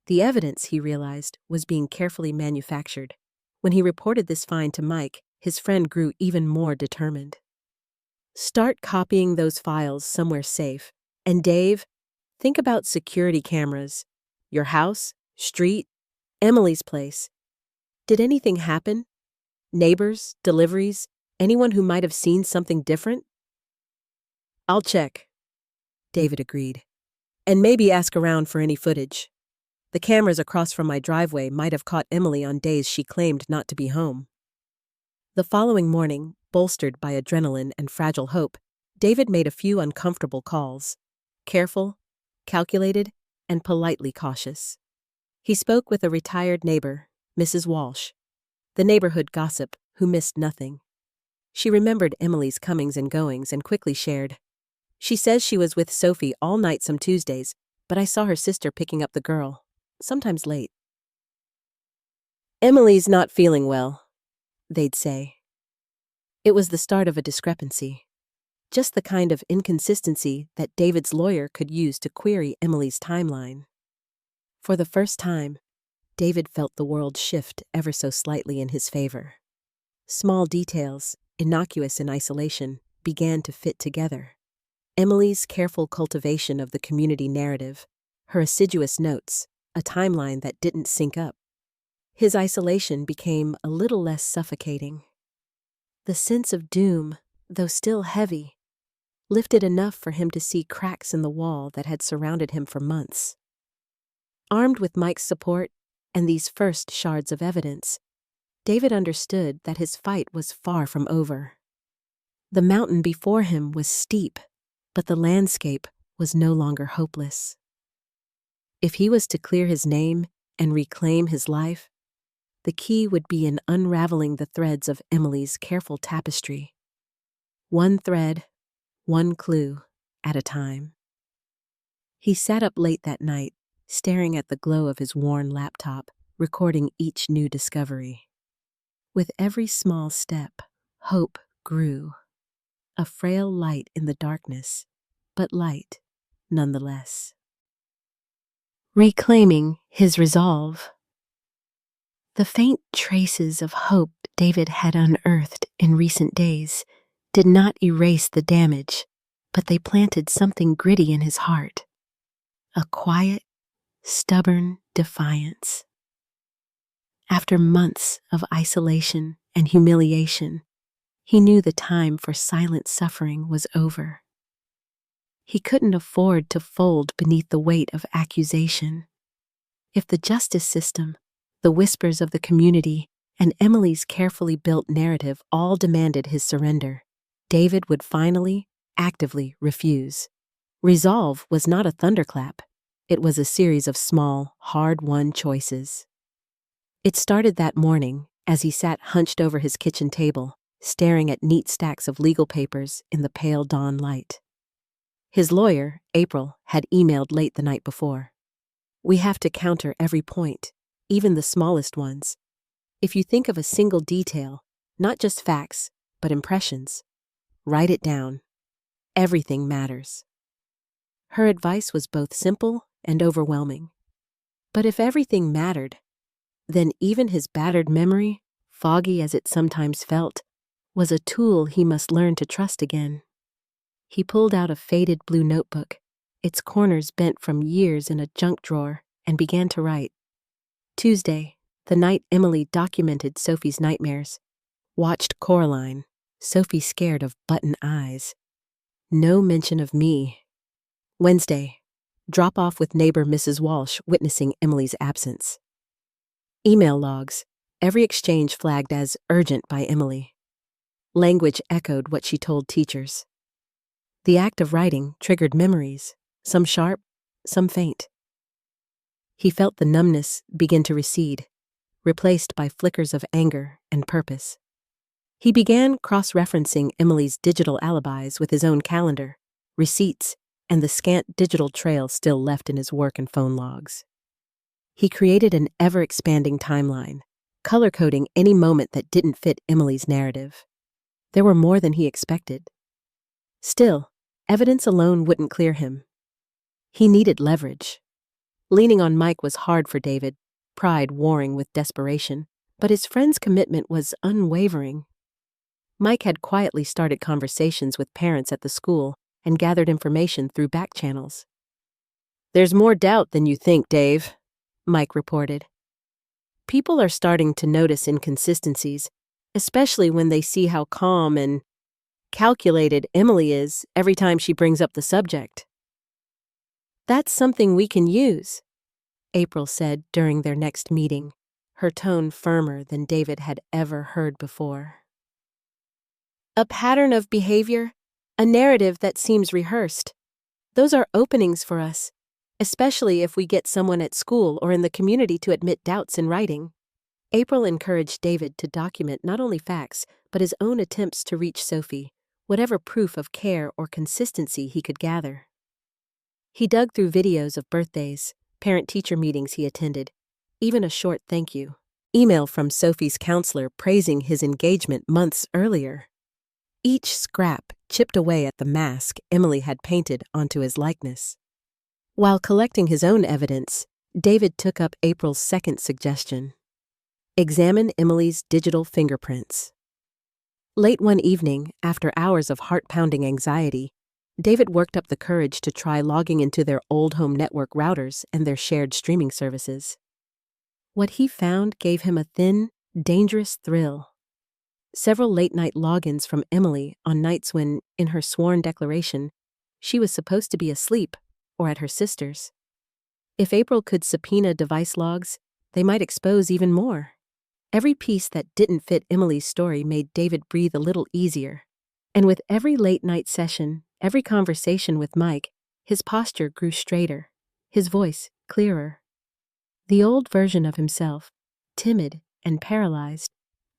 The evidence, he realized, was being carefully manufactured. When he reported this find to Mike, his friend grew even more determined. Start copying those files somewhere safe. And Dave, think about security cameras. Your house, street, Emily's place. Did anything happen? Neighbors, deliveries, anyone who might have seen something different? I'll check, David agreed. And maybe ask around for any footage. The cameras across from my driveway might have caught Emily on days she claimed not to be home. The following morning, bolstered by adrenaline and fragile hope, David made a few uncomfortable calls. Careful, calculated, and politely cautious. He spoke with a retired neighbor, Mrs. Walsh, the neighborhood gossip who missed nothing. She remembered Emily's comings and goings and quickly shared. She says she was with Sophie all night some Tuesdays, but I saw her sister picking up the girl, sometimes late. Emily's not feeling well, they'd say. It was the start of a discrepancy. Just the kind of inconsistency that David's lawyer could use to query Emily's timeline. For the first time, David felt the world shift ever so slightly in his favor. Small details, innocuous in isolation, began to fit together. Emily's careful cultivation of the community narrative, her assiduous notes, a timeline that didn't sync up. His isolation became a little less suffocating. The sense of doom, though still heavy, lifted enough for him to see cracks in the wall that had surrounded him for months. Armed with Mike's support and these first shards of evidence, David understood that his fight was far from over. The mountain before him was steep, but the landscape was no longer hopeless. If he was to clear his name and reclaim his life, the key would be in unraveling the threads of Emily's careful tapestry. One thread, one clue, at a time. He sat up late that night, staring at the glow of his worn laptop, recording each new discovery. With every small step, hope grew. A frail light in the darkness, but light nonetheless. Reclaiming his resolve. The faint traces of hope David had unearthed in recent days did not erase the damage, but they planted something gritty in his heart. A quiet, stubborn defiance. After months of isolation and humiliation, he knew the time for silent suffering was over. He couldn't afford to fold beneath the weight of accusation. If the justice system, the whispers of the community, and Emily's carefully built narrative all demanded his surrender, David would finally, actively refuse. Resolve was not a thunderclap. It was a series of small, hard-won choices. It started that morning as he sat hunched over his kitchen table, staring at neat stacks of legal papers in the pale dawn light. His lawyer, April, had emailed late the night before. We have to counter every point, even the smallest ones. If you think of a single detail, not just facts, but impressions, write it down. Everything matters. Her advice was both simple and overwhelming. But if everything mattered, then even his battered memory, foggy as it sometimes felt, was a tool he must learn to trust again. He pulled out a faded blue notebook, its corners bent from years in a junk drawer, and began to write. Tuesday, the night Emily documented Sophie's nightmares. Watched Coraline, Sophie scared of button eyes. No mention of me. Wednesday, drop off with neighbor Mrs. Walsh witnessing Emily's absence. Email logs, every exchange flagged as urgent by Emily. Language echoed what she told teachers. The act of writing triggered memories, some sharp, some faint. He felt the numbness begin to recede. replaced by flickers of anger and purpose. He began cross-referencing Emily's digital alibis with his own calendar, receipts, and the scant digital trail still left in his work and phone logs. He created an ever-expanding timeline, color-coding any moment that didn't fit Emily's narrative. There were more than he expected. Still, evidence alone wouldn't clear him. He needed leverage. Leaning on Mike was hard for David, pride warring with desperation, but his friend's commitment was unwavering. Mike had quietly started conversations with parents at the school and gathered information through back channels. "There's more doubt than you think, Dave," Mike reported. "People are starting to notice inconsistencies, especially when they see how calm and calculated Emily is every time she brings up the subject." "That's something we can use," April said during their next meeting, her tone firmer than David had ever heard before. "A pattern of behavior, a narrative that seems rehearsed. Those are openings for us, especially if we get someone at school or in the community to admit doubts in writing." April encouraged David to document not only facts, but his own attempts to reach Sophie, whatever proof of care or consistency he could gather. He dug through videos of birthdays, parent-teacher meetings he attended, even a short thank you email from Sophie's counselor praising his engagement months earlier. Each scrap chipped away at the mask Emily had painted onto his likeness. While collecting his own evidence, David took up April's second suggestion: examine Emily's digital fingerprints. Late one evening, after hours of heart-pounding anxiety, David worked up the courage to try logging into their old home network routers and their shared streaming services. What he found gave him a thin, dangerous thrill. Several late-night logins from Emily on nights when, in her sworn declaration, she was supposed to be asleep or at her sister's. If April could subpoena device logs, they might expose even more. Every piece that didn't fit Emily's story made David breathe a little easier. And with every late-night session, every conversation with Mike, his posture grew straighter, his voice clearer. The old version of himself, timid and paralyzed,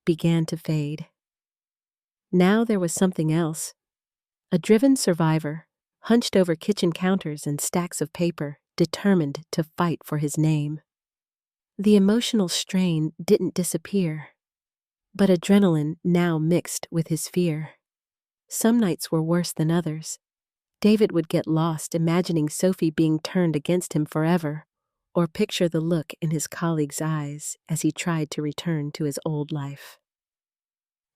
began to fade. Now there was something else. A driven survivor, hunched over kitchen counters and stacks of paper, determined to fight for his name. The emotional strain didn't disappear, but adrenaline now mixed with his fear. Some nights were worse than others. David would get lost imagining Sophie being turned against him forever, or picture the look in his colleague's eyes as he tried to return to his old life.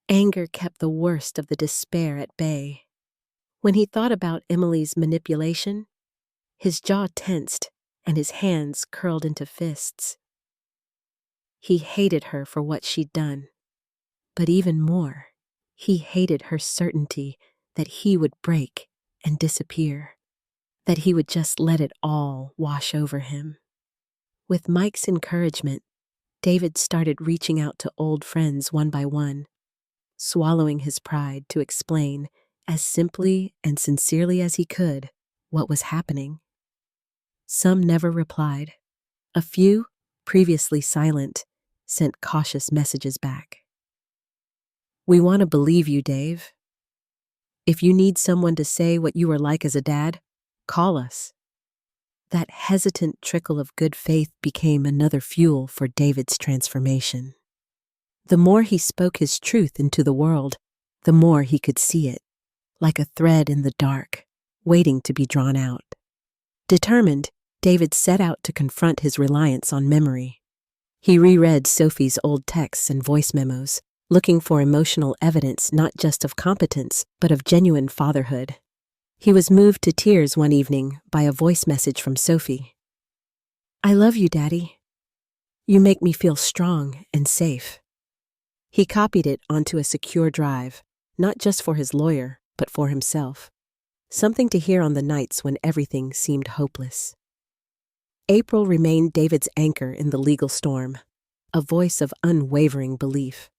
Anger kept the worst of the despair at bay. When he thought about Emily's manipulation, his jaw tensed and his hands curled into fists. He hated her for what she'd done, but even more, he hated her certainty that he would break and disappear, that he would just let it all wash over him. With Mike's encouragement, David started reaching out to old friends one by one, swallowing his pride to explain, as simply and sincerely as he could, what was happening. Some never replied. A few, previously silent, sent cautious messages back. "We want to believe you, Dave. If you need someone to say what you were like as a dad, call us." That hesitant trickle of good faith became another fuel for David's transformation. The more he spoke his truth into the world, the more he could see it, like a thread in the dark, waiting to be drawn out. Determined, David set out to confront his reliance on memory. He reread Sophie's old texts and voice memos, looking for emotional evidence not just of competence, but of genuine fatherhood. He was moved to tears one evening by a voice message from Sophie. "I love you, Daddy. You make me feel strong and safe." He copied it onto a secure drive, not just for his lawyer, but for himself. Something to hear on the nights when everything seemed hopeless. April remained David's anchor in the legal storm, a voice of unwavering belief.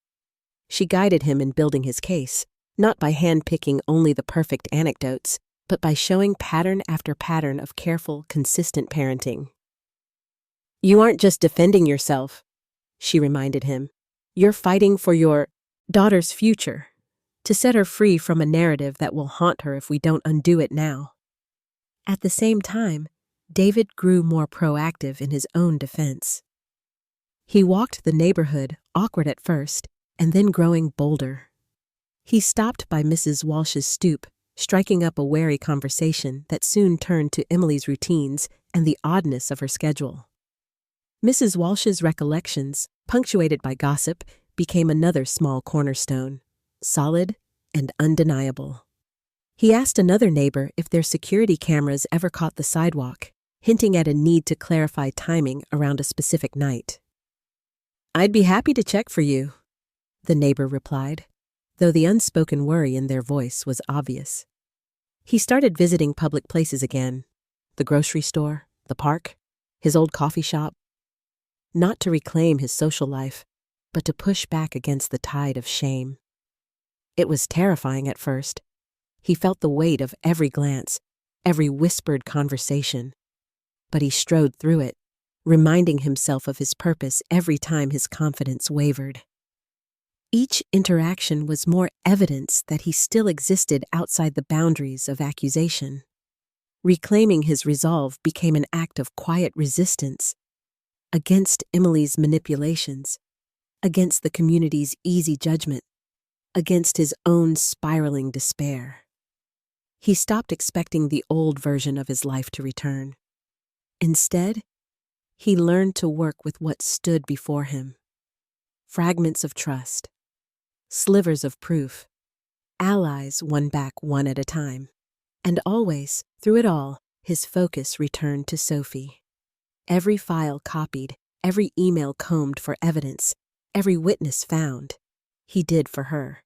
She guided him in building his case, not by handpicking only the perfect anecdotes, but by showing pattern after pattern of careful, consistent parenting. "You aren't just defending yourself," she reminded him. "You're fighting for your daughter's future, to set her free from a narrative that will haunt her if we don't undo it now." At the same time, David grew more proactive in his own defense. He walked the neighborhood, awkward at first, and then growing bolder. He stopped by Mrs. Walsh's stoop, striking up a wary conversation that soon turned to Emily's routines and the oddness of her schedule. Mrs. Walsh's recollections, punctuated by gossip, became another small cornerstone, solid and undeniable. He asked another neighbor if their security cameras ever caught the sidewalk, hinting at a need to clarify timing around a specific night. "I'd be happy to check for you," the neighbor replied, though the unspoken worry in their voice was obvious. He started visiting public places again, the grocery store, the park, his old coffee shop, not to reclaim his social life, but to push back against the tide of shame. It was terrifying at first. He felt the weight of every glance, every whispered conversation. But he strode through it, reminding himself of his purpose every time his confidence wavered. Each interaction was more evidence that he still existed outside the boundaries of accusation. Reclaiming his resolve became an act of quiet resistance against Emily's manipulations, against the community's easy judgment, against his own spiraling despair. He stopped expecting the old version of his life to return. Instead, he learned to work with what stood before him. Fragments of trust, slivers of proof, allies won back one at a time. And always, through it all, his focus returned to Sophie. Every file copied, every email combed for evidence, every witness found, he did for her.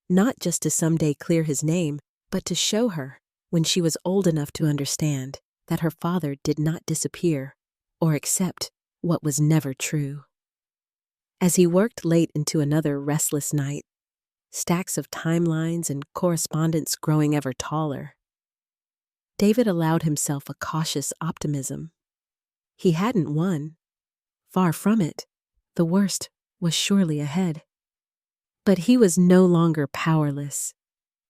Not just to someday clear his name, but to show her, when she was old enough to understand, that her father did not disappear or accept what was never true. As he worked late into another restless night, stacks of timelines and correspondence growing ever taller, David allowed himself a cautious optimism. He hadn't won. Far from it. The worst was surely ahead. But he was no longer powerless.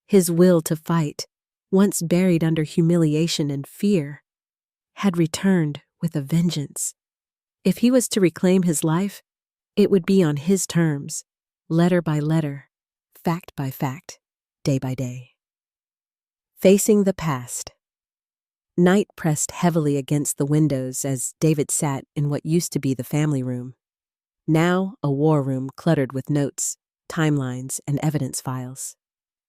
His will to fight, once buried under humiliation and fear, had returned with a vengeance. If he was to reclaim his life, it would be on his terms, letter by letter, fact by fact, day by day. Facing the past. Night pressed heavily against the windows as David sat in what used to be the family room, now a war room cluttered with notes, timelines, and evidence files.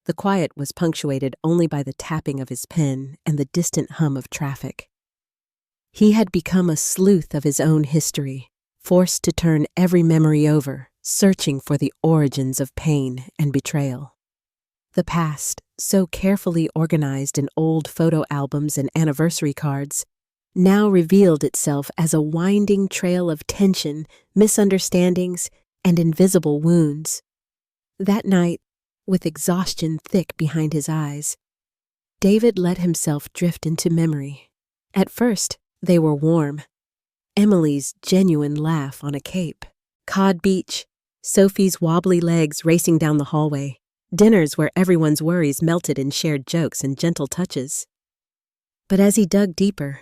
The quiet was punctuated only by the tapping of his pen and the distant hum of traffic. He had become a sleuth of his own history, forced to turn every memory over, searching for the origins of pain and betrayal. The past, so carefully organized in old photo albums and anniversary cards, now revealed itself as a winding trail of tension, misunderstandings, and invisible wounds. That night, with exhaustion thick behind his eyes, David let himself drift into memory. At first, they were warm. Emily's genuine laugh on a cape, Cod Beach, Sophie's wobbly legs racing down the hallway, dinners where everyone's worries melted in shared jokes and gentle touches. But as he dug deeper,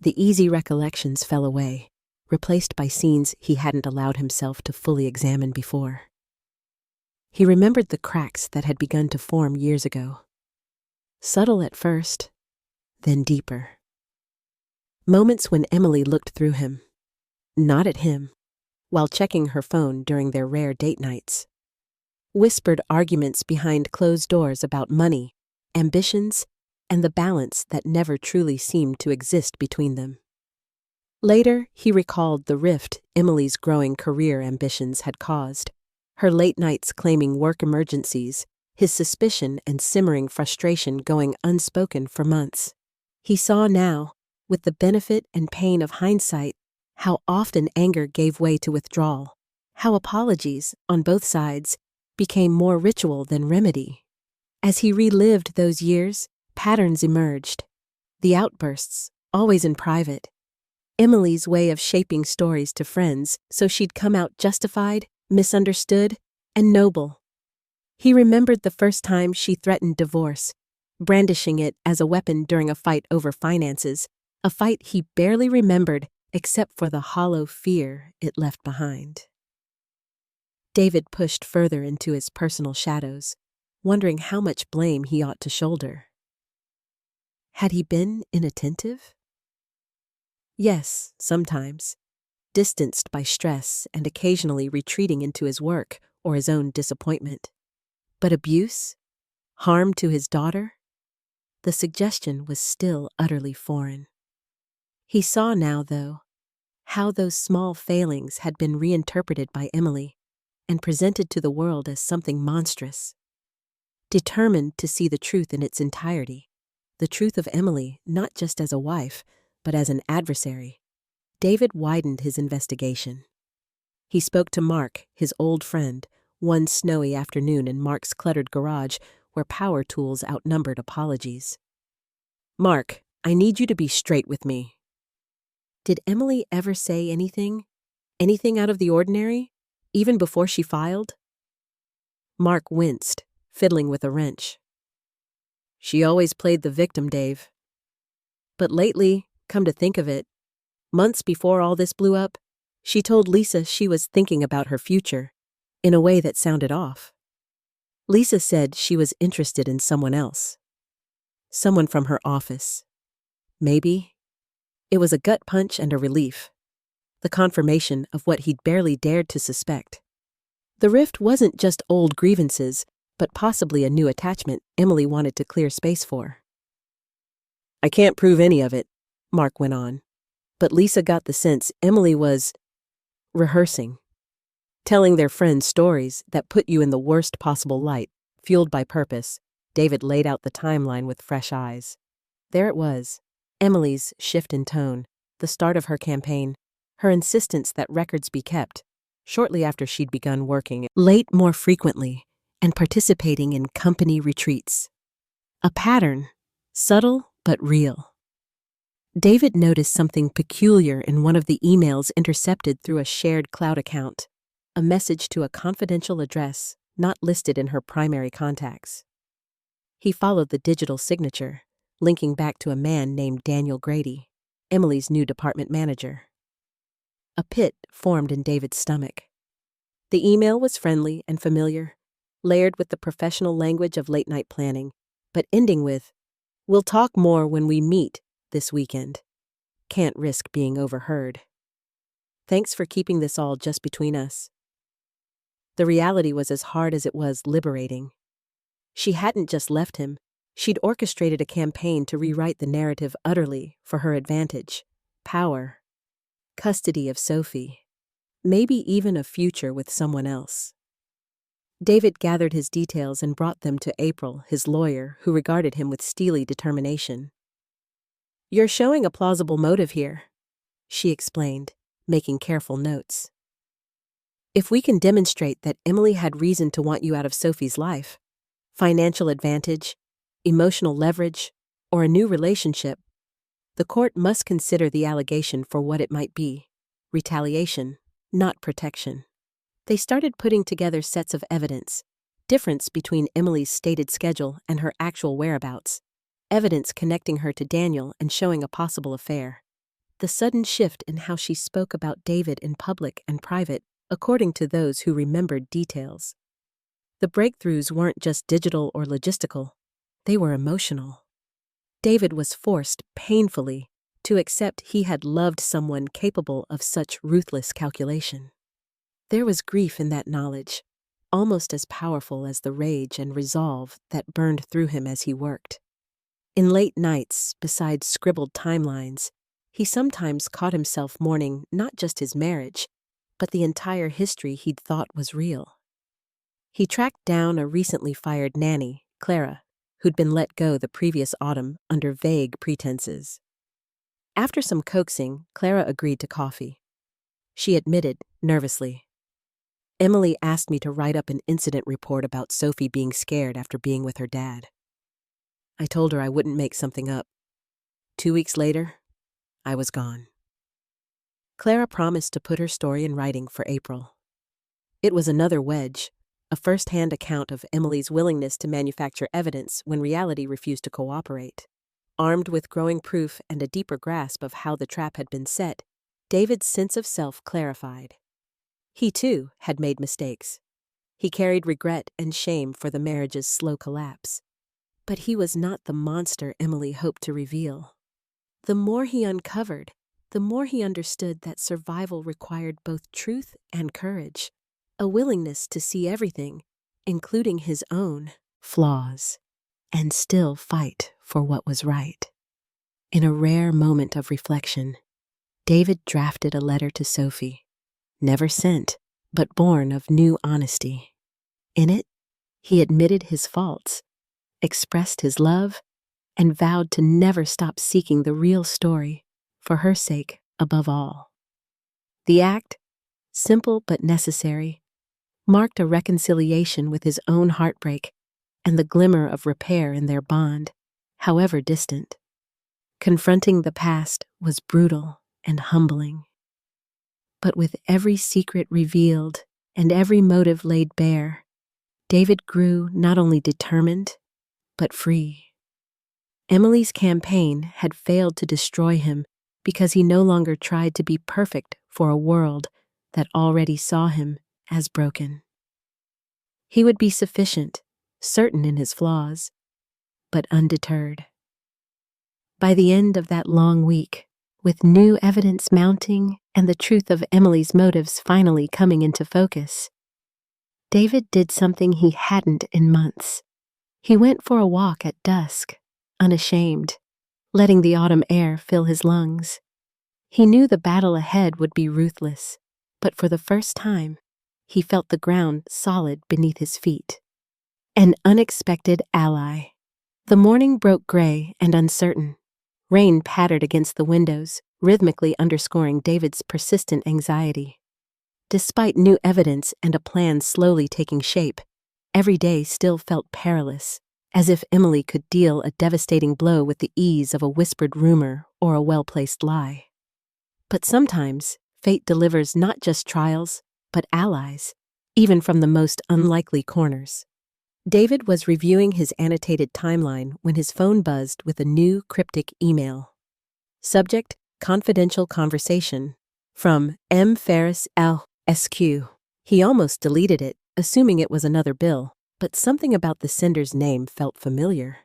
the easy recollections fell away, replaced by scenes he hadn't allowed himself to fully examine before. He remembered the cracks that had begun to form years ago. Subtle at first, then deeper. Moments when Emily looked through him, not at him, while checking her phone during their rare date nights. Whispered arguments behind closed doors about money, ambitions, and the balance that never truly seemed to exist between them. Later, he recalled the rift Emily's growing career ambitions had caused, her late nights claiming work emergencies, his suspicion and simmering frustration going unspoken for months. He saw now, with the benefit and pain of hindsight, how often anger gave way to withdrawal, how apologies, on both sides, became more ritual than remedy. As he relived those years, patterns emerged. The outbursts, always in private. Emily's way of shaping stories to friends so she'd come out justified, misunderstood, and noble. He remembered the first time she threatened divorce, brandishing it as a weapon during a fight over finances, a fight he barely remembered except for the hollow fear it left behind. David pushed further into his personal shadows, wondering how much blame he ought to shoulder. Had he been inattentive? Yes, sometimes, distanced by stress and occasionally retreating into his work or his own disappointment. But abuse? Harm to his daughter? The suggestion was still utterly foreign. He saw now, though, how those small failings had been reinterpreted by Emily and presented to the world as something monstrous. Determined to see the truth in its entirety, the truth of Emily not just as a wife, but as an adversary, David widened his investigation. He spoke to Mark, his old friend, one snowy afternoon in Mark's cluttered garage where power tools outnumbered apologies. "Mark, I need you to be straight with me." Did Emily ever say anything? Anything out of the ordinary? Even before she filed? Mark winced, fiddling with a wrench. "She always played the victim, Dave. But lately, come to think of it, months before all this blew up, she told Lisa she was thinking about her future, in a way that sounded off. Lisa said she was interested in someone else. Someone from her office. Maybe. It was a gut punch and a relief. The confirmation of what he'd barely dared to suspect. The rift wasn't just old grievances, but possibly a new attachment Emily wanted to clear space for. "I can't prove any of it," Mark went on, but Lisa got the sense Emily was rehearsing, telling their friends stories that put you in the worst possible light, fueled by purpose. David laid out the timeline with fresh eyes. There it was, Emily's shift in tone, the start of her campaign, her insistence that records be kept, shortly after she'd begun working late more frequently and participating in company retreats. A pattern, subtle but real. David noticed something peculiar in one of the emails intercepted through a shared cloud account, a message to a confidential address not listed in her primary contacts. He followed the digital signature, linking back to a man named Daniel Grady, Emily's new department manager. A pit formed in David's stomach. The email was friendly and familiar, layered with the professional language of late-night planning, but ending with, "We'll talk more when we meet this weekend. Can't risk being overheard. Thanks for keeping this all just between us." The reality was as hard as it was liberating. She hadn't just left him, she'd orchestrated a campaign to rewrite the narrative utterly for her advantage. Power. Custody of Sophie. Maybe even a future with someone else. David gathered his details and brought them to April, his lawyer, who regarded him with steely determination. "You're showing a plausible motive here," she explained, making careful notes. "If we can demonstrate that Emily had reason to want you out of Sophie's life, financial advantage, emotional leverage, or a new relationship, the court must consider the allegation for what it might be, retaliation, not protection." They started putting together sets of evidence, difference between Emily's stated schedule and her actual whereabouts, evidence connecting her to Daniel and showing a possible affair. The sudden shift in how she spoke about David in public and private, according to those who remembered details. The breakthroughs weren't just digital or logistical, they were emotional. David was forced, painfully, to accept he had loved someone capable of such ruthless calculation. There was grief in that knowledge, almost as powerful as the rage and resolve that burned through him as he worked. In late nights, beside scribbled timelines, he sometimes caught himself mourning not just his marriage, but the entire history he'd thought was real. He tracked down a recently fired nanny, Clara, who'd been let go the previous autumn under vague pretenses. After some coaxing, Clara agreed to coffee. She admitted, nervously, "Emily asked me to write up an incident report about Sophie being scared after being with her dad. I told her I wouldn't make something up. 2 weeks later, I was gone." Clara promised to put her story in writing for April. It was another wedge, a first-hand account of Emily's willingness to manufacture evidence when reality refused to cooperate. Armed with growing proof and a deeper grasp of how the trap had been set, David's sense of self clarified. He, too, had made mistakes. He carried regret and shame for the marriage's slow collapse. But he was not the monster Emily hoped to reveal. The more he uncovered, the more he understood that survival required both truth and courage, a willingness to see everything, including his own flaws, and still fight for what was right. In a rare moment of reflection, David drafted a letter to Sophie, never sent, but born of new honesty. In it, he admitted his faults, expressed his love, and vowed to never stop seeking the real story, for her sake above all. The act, simple but necessary, marked a reconciliation with his own heartbreak and the glimmer of repair in their bond, however distant. Confronting the past was brutal and humbling. But with every secret revealed and every motive laid bare, David grew not only determined, but free. Emily's campaign had failed to destroy him because he no longer tried to be perfect for a world that already saw him as broken. He would be sufficient, certain in his flaws, but undeterred. By the end of that long week, with new evidence mounting and the truth of Emily's motives finally coming into focus, David did something he hadn't in months. He went for a walk at dusk, unashamed, letting the autumn air fill his lungs. He knew the battle ahead would be ruthless, but for the first time, he felt the ground solid beneath his feet. An unexpected ally. The morning broke gray and uncertain. Rain pattered against the windows, rhythmically underscoring David's persistent anxiety. Despite new evidence and a plan slowly taking shape, every day still felt perilous, as if Emily could deal a devastating blow with the ease of a whispered rumor or a well-placed lie. But sometimes, fate delivers not just trials, but allies, even from the most unlikely corners. David was reviewing his annotated timeline when his phone buzzed with a new cryptic email. Subject, confidential conversation. From M. Ferris L. SQ. He almost deleted it, assuming it was another bill, but something about the sender's name felt familiar.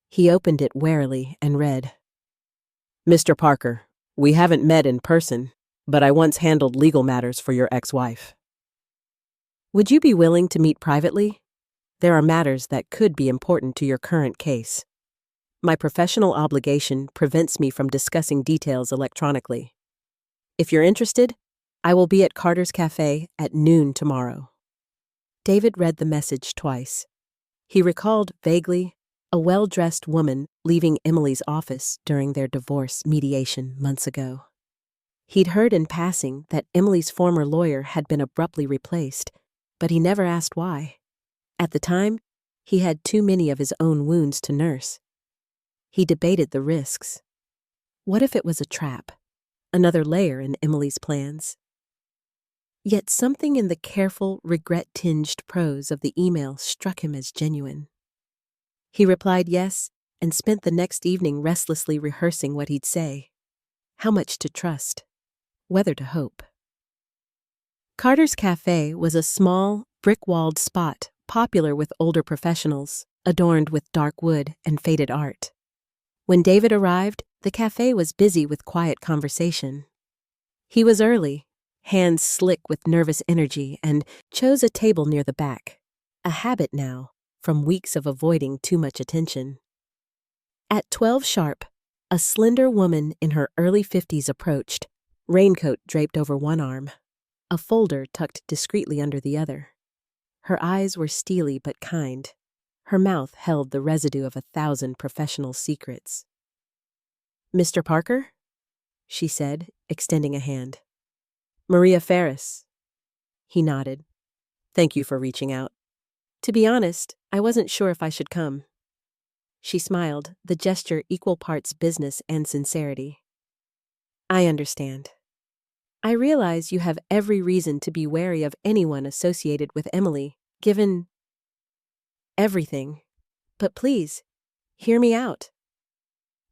He opened it warily and read, Mr. Parker, we haven't met in person, but I once handled legal matters for your ex-wife. Would you be willing to meet privately? There are matters that could be important to your current case. My professional obligation prevents me from discussing details electronically. If you're interested, I will be at Carter's Cafe at noon tomorrow. David read the message twice. He recalled vaguely a well-dressed woman leaving Emily's office during their divorce mediation months ago. He'd heard in passing that Emily's former lawyer had been abruptly replaced, but he never asked why. At the time, he had too many of his own wounds to nurse. He debated the risks. What if it was a trap, another layer in Emily's plans? Yet something in the careful, regret-tinged prose of the email struck him as genuine. He replied yes, and spent the next evening restlessly rehearsing what he'd say. How much to trust, whether to hope. Carter's Cafe was a small, brick-walled spot popular with older professionals, adorned with dark wood and faded art. When David arrived, the cafe was busy with quiet conversation. He was early, hands slick with nervous energy, and chose a table near the back, a habit now, from weeks of avoiding too much attention. At 12 sharp, a slender woman in her early 50s approached, raincoat draped over one arm, a folder tucked discreetly under the other. Her eyes were steely but kind. Her mouth held the residue of 1,000 professional secrets. Mr. Parker? She said, extending a hand. Maria Ferris. He nodded. Thank you for reaching out. To be honest, I wasn't sure if I should come. She smiled, the gesture equal parts business and sincerity. I understand. I realize you have every reason to be wary of anyone associated with Emily, given everything. But please, hear me out.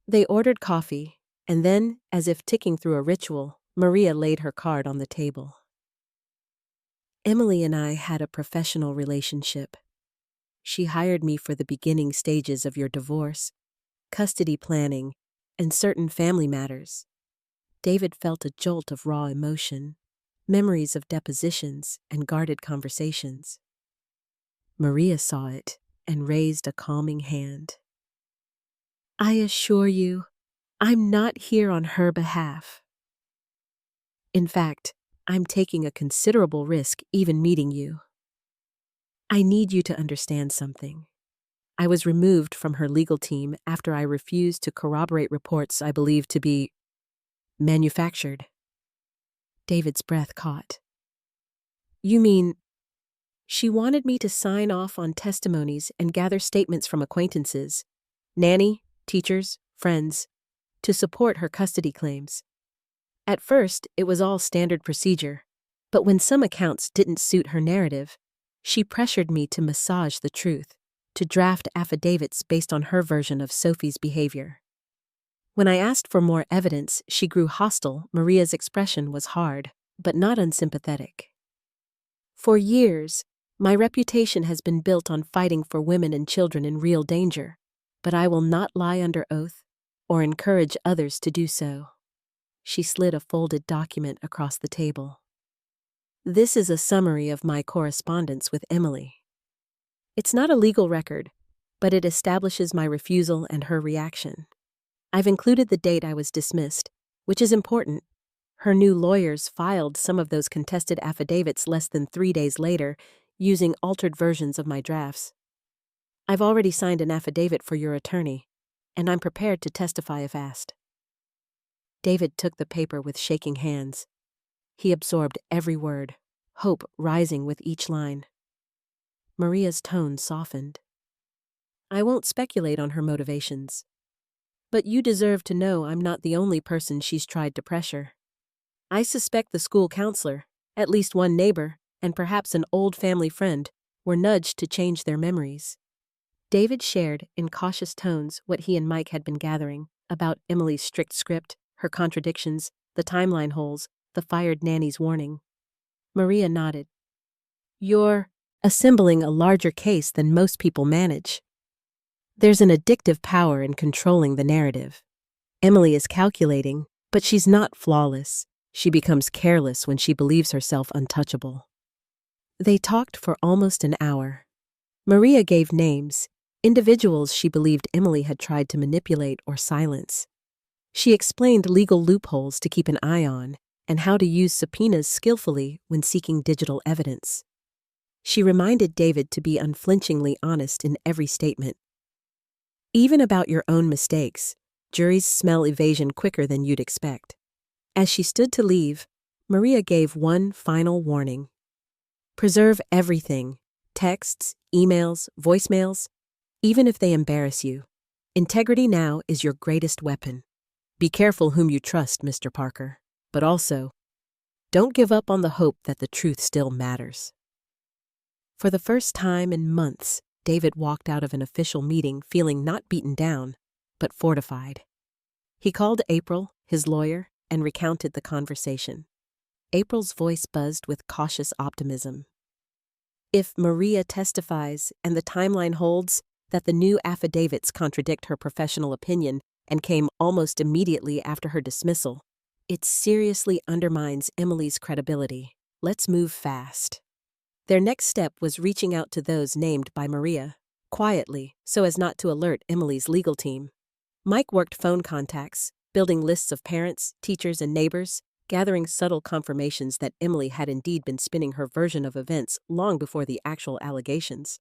They ordered coffee, and then, as if ticking through a ritual, Maria laid her card on the table. Emily and I had a professional relationship. She hired me for the beginning stages of your divorce, custody planning, and certain family matters. David felt a jolt of raw emotion, memories of depositions and guarded conversations. Maria saw it and raised a calming hand. I assure you, I'm not here on her behalf. In fact, I'm taking a considerable risk even meeting you. I need you to understand something. I was removed from her legal team after I refused to corroborate reports I believed to be manufactured. David's breath caught. You mean, she wanted me to sign off on testimonies and gather statements from acquaintances, nanny, teachers, friends, to support her custody claims. At first, it was all standard procedure, but when some accounts didn't suit her narrative, she pressured me to massage the truth, to draft affidavits based on her version of Sophie's behavior. When I asked for more evidence, she grew hostile. Maria's expression was hard, but not unsympathetic. For years, my reputation has been built on fighting for women and children in real danger, but I will not lie under oath or encourage others to do so. She slid a folded document across the table. This is a summary of my correspondence with Emily. It's not a legal record, but it establishes my refusal and her reaction. I've included the date I was dismissed, which is important. Her new lawyers filed some of those contested affidavits less than 3 days later, using altered versions of my drafts. I've already signed an affidavit for your attorney, and I'm prepared to testify if asked. David took the paper with shaking hands. He absorbed every word, hope rising with each line. Maria's tone softened. I won't speculate on her motivations. But you deserve to know I'm not the only person she's tried to pressure. I suspect the school counselor, at least one neighbor, and perhaps an old family friend, were nudged to change their memories. David shared, in cautious tones, what he and Mike had been gathering about Emily's strict script, her contradictions, the timeline holes, the fired nanny's warning. Maria nodded. You're assembling a larger case than most people manage. There's an addictive power in controlling the narrative. Emily is calculating, but she's not flawless. She becomes careless when she believes herself untouchable. They talked for almost an hour. Maria gave names, individuals she believed Emily had tried to manipulate or silence. She explained legal loopholes to keep an eye on and how to use subpoenas skillfully when seeking digital evidence. She reminded David to be unflinchingly honest in every statement. Even about your own mistakes, juries smell evasion quicker than you'd expect. As she stood to leave, Maria gave one final warning. Preserve everything, texts, emails, voicemails, even if they embarrass you. Integrity now is your greatest weapon. Be careful whom you trust, Mr. Parker, but also, don't give up on the hope that the truth still matters. For the first time in months, David walked out of an official meeting feeling not beaten down, but fortified. He called April, his lawyer, and recounted the conversation. April's voice buzzed with cautious optimism. If Maria testifies and the timeline holds that the new affidavits contradict her professional opinion and came almost immediately after her dismissal, it seriously undermines Emily's credibility. Let's move fast. Their next step was reaching out to those named by Maria, quietly, so as not to alert Emily's legal team. Mike worked phone contacts, building lists of parents, teachers, and neighbors, gathering subtle confirmations that Emily had indeed been spinning her version of events long before the actual allegations.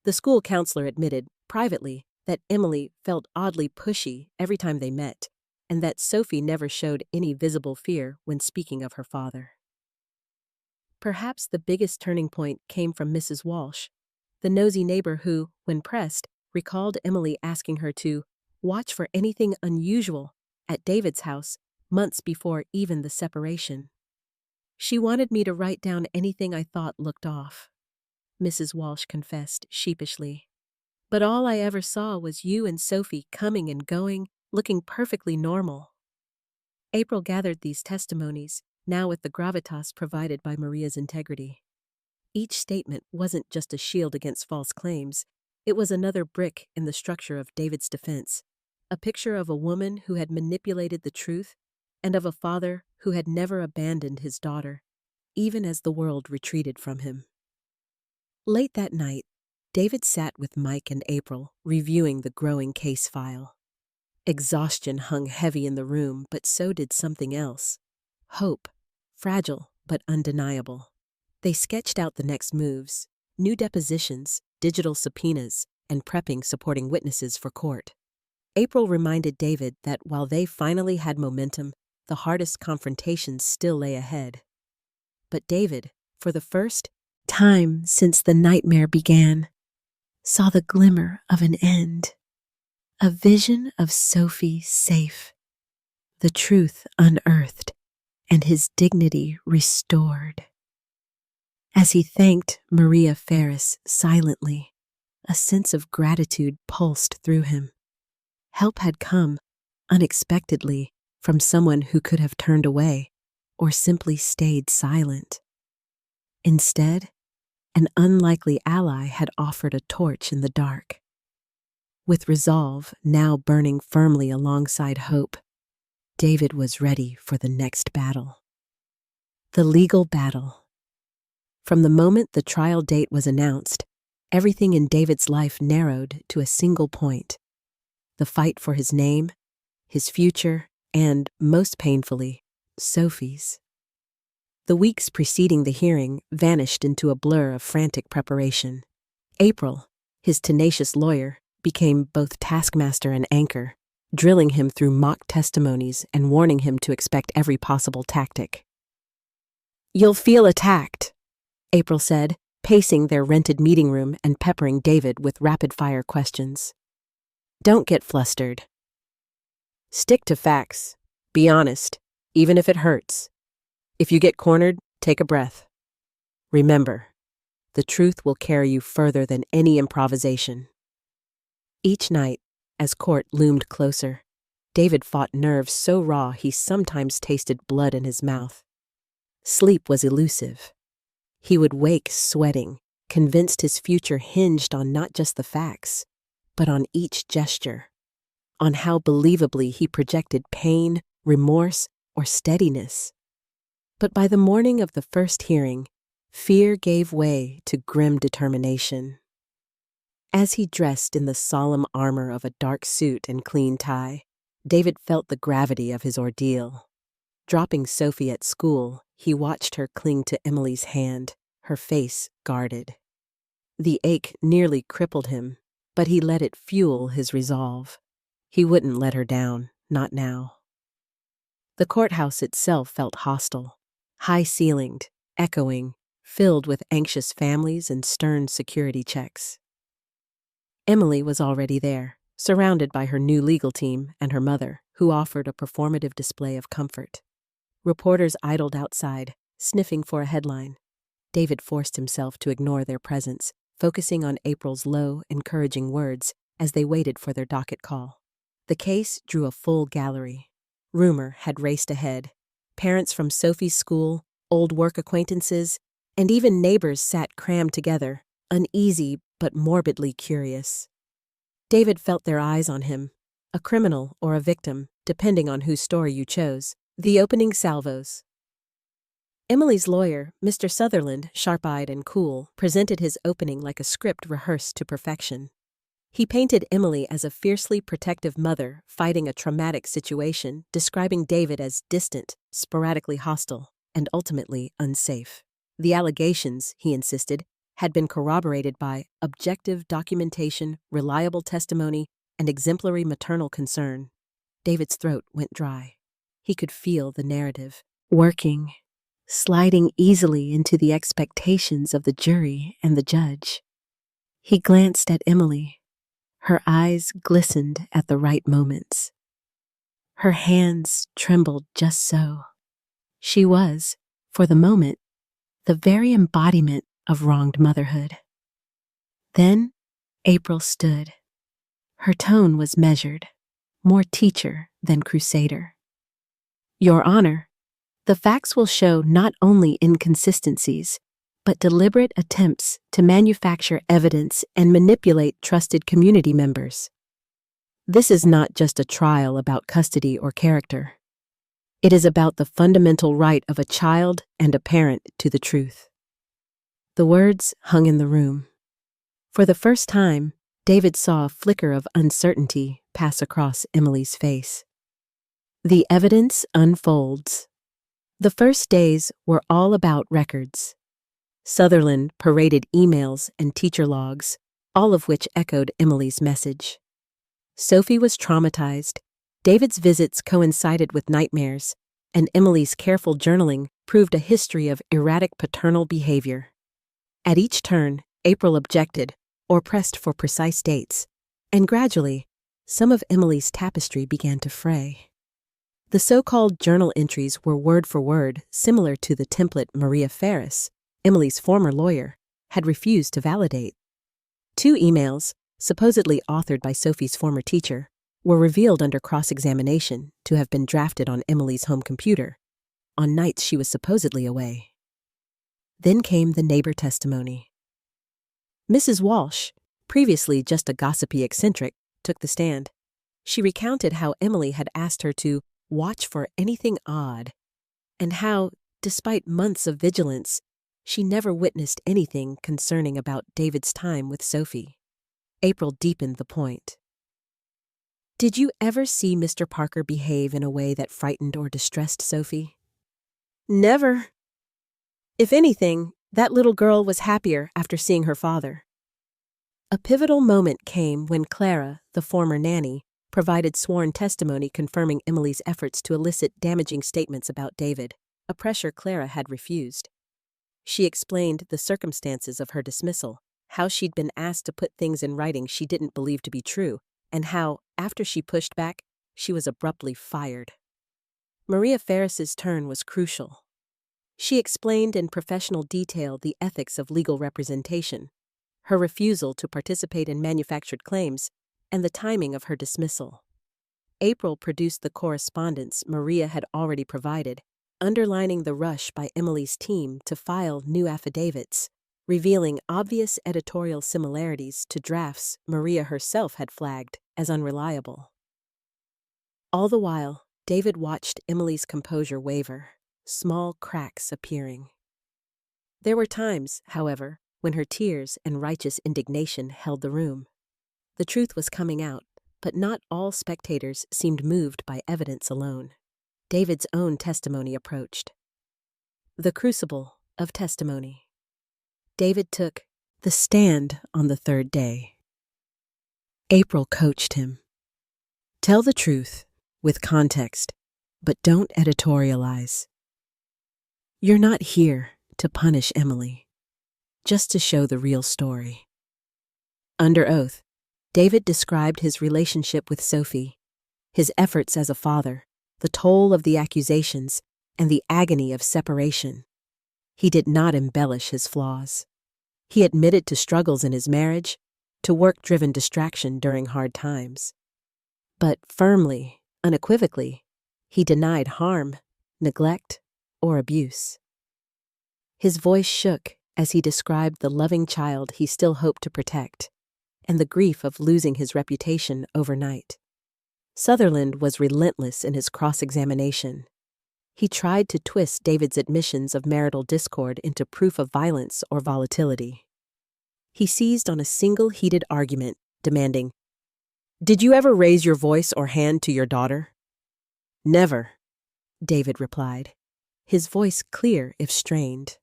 The school counselor admitted, privately, that Emily felt oddly pushy every time they met, and that Sophie never showed any visible fear when speaking of her father. Perhaps the biggest turning point came from Mrs. Walsh, the nosy neighbor who, when pressed, recalled Emily asking her to watch for anything unusual at David's house months before even the separation. She wanted me to write down anything I thought looked off, Mrs. Walsh confessed sheepishly. But all I ever saw was you and Sophie coming and going, looking perfectly normal. April gathered these testimonies, now with the gravitas provided by Maria's integrity. Each statement wasn't just a shield against false claims, it was another brick in the structure of David's defense, a picture of a woman who had manipulated the truth and of a father who had never abandoned his daughter, even as the world retreated from him. Late that night, David sat with Mike and April, reviewing the growing case file. Exhaustion hung heavy in the room, but so did something else. Hope, fragile but undeniable. They sketched out the next moves: new depositions, digital subpoenas, and prepping supporting witnesses for court. April reminded David that while they finally had momentum, the hardest confrontations still lay ahead. But David, for the first time since the nightmare began, saw the glimmer of an end. A vision of Sophie safe, the truth unearthed, and his dignity restored. As he thanked Maria Ferris silently, a sense of gratitude pulsed through him. Help had come, unexpectedly, from someone who could have turned away or simply stayed silent. Instead, an unlikely ally had offered a torch in the dark. With resolve now burning firmly alongside hope, David was ready for the next battle. The legal battle. From the moment the trial date was announced, everything in David's life narrowed to a single point: the fight for his name, his future, and, most painfully, Sophie's. The weeks preceding the hearing vanished into a blur of frantic preparation. April, his tenacious lawyer, became both taskmaster and anchor, drilling him through mock testimonies and warning him to expect every possible tactic. "You'll feel attacked," April said, pacing their rented meeting room and peppering David with rapid-fire questions. "Don't get flustered. Stick to facts. Be honest, even if it hurts. If you get cornered, take a breath. Remember, the truth will carry you further than any improvisation." Each night, as court loomed closer, David fought nerves so raw he sometimes tasted blood in his mouth. Sleep was elusive. He would wake sweating, convinced his future hinged on not just the facts, but on each gesture, on how believably he projected pain, remorse, or steadiness. But by the morning of the first hearing, fear gave way to grim determination. As he dressed in the solemn armor of a dark suit and clean tie, David felt the gravity of his ordeal. Dropping Sophie at school, he watched her cling to Emily's hand, her face guarded. The ache nearly crippled him, but he let it fuel his resolve. He wouldn't let her down, not now. The courthouse itself felt hostile, high-ceilinged, echoing, filled with anxious families and stern security checks. Emily was already there, surrounded by her new legal team and her mother, who offered a performative display of comfort. Reporters idled outside, sniffing for a headline. David forced himself to ignore their presence, focusing on April's low, encouraging words as they waited for their docket call. The case drew a full gallery. Rumor had raced ahead. Parents from Sophie's school, old work acquaintances, and even neighbors sat crammed together, uneasy but morbidly curious. David felt their eyes on him, a criminal or a victim, depending on whose story you chose. The opening salvos. Emily's lawyer, Mr. Sutherland, sharp-eyed and cool, presented his opening like a script rehearsed to perfection. He painted Emily as a fiercely protective mother fighting a traumatic situation, describing David as distant, sporadically hostile, and ultimately unsafe. The allegations, he insisted, had been corroborated by objective documentation, reliable testimony, and exemplary maternal concern. David's throat went dry. He could feel the narrative, working, sliding easily into the expectations of the jury and the judge. He glanced at Emily. Her eyes glistened at the right moments. Her hands trembled just so. She was, For the moment, the very embodiment of wronged motherhood. Then, April stood. Her tone was measured, more teacher than crusader. Your Honor, the facts will show not only inconsistencies, but deliberate attempts to manufacture evidence and manipulate trusted community members. This is not just a trial about custody or character. It is about the fundamental right of a child and a parent to the truth. The words hung in the room. For the first time, David saw a flicker of uncertainty pass across Emily's face. The evidence unfolds. The first days were all about records. Sutherland paraded emails and teacher logs, all of which echoed Emily's message. Sophie was traumatized. David's visits coincided with nightmares, and Emily's careful journaling proved a history of erratic paternal behavior. At each turn, April objected or pressed for precise dates, and gradually, some of Emily's tapestry began to fray. The so-called journal entries were word for word similar to the template Maria Ferris, Emily's former lawyer, had refused to validate. 2 emails, supposedly authored by Sophie's former teacher, were revealed under cross-examination to have been drafted on Emily's home computer, on nights she was supposedly away. Then came the neighbor testimony. Mrs. Walsh, previously just a gossipy eccentric, took the stand. She recounted how Emily had asked her to watch for anything odd, and how, despite months of vigilance, she never witnessed anything concerning about David's time with Sophie. April deepened the point. Did you ever see Mr. Parker behave in a way that frightened or distressed Sophie? Never. If anything, that little girl was happier after seeing her father. A pivotal moment came when Clara, the former nanny, provided sworn testimony confirming Emily's efforts to elicit damaging statements about David, a pressure Clara had refused. She explained the circumstances of her dismissal, how she'd been asked to put things in writing she didn't believe to be true, and how, after she pushed back, she was abruptly fired. Maria Ferris's turn was crucial. She explained in professional detail the ethics of legal representation, her refusal to participate in manufactured claims, and the timing of her dismissal. April produced the correspondence Maria had already provided, underlining the rush by Emily's team to file new affidavits, revealing obvious editorial similarities to drafts Maria herself had flagged as unreliable. All the while, David watched Emily's composure waver, small cracks appearing. There were times, however, when her tears and righteous indignation held the room. The truth was coming out, but not all spectators seemed moved by evidence alone. David's own testimony approached. The crucible of testimony. David took the stand on the 3rd day. April coached him. Tell the truth, with context, but don't editorialize. You're not here to punish Emily, just to show the real story. Under oath, David described his relationship with Sophie, his efforts as a father, the toll of the accusations, and the agony of separation. He did not embellish his flaws. He admitted to struggles in his marriage, to work-driven distraction during hard times. But firmly, unequivocally, he denied harm, neglect, or abuse. His voice shook as he described the loving child he still hoped to protect, and the grief of losing his reputation overnight. Sutherland was relentless in his cross-examination. He tried to twist David's admissions of marital discord into proof of violence or volatility. He seized on a single heated argument, demanding, "Did you ever raise your voice or hand to your daughter?" "Never," David replied, his voice clear if strained.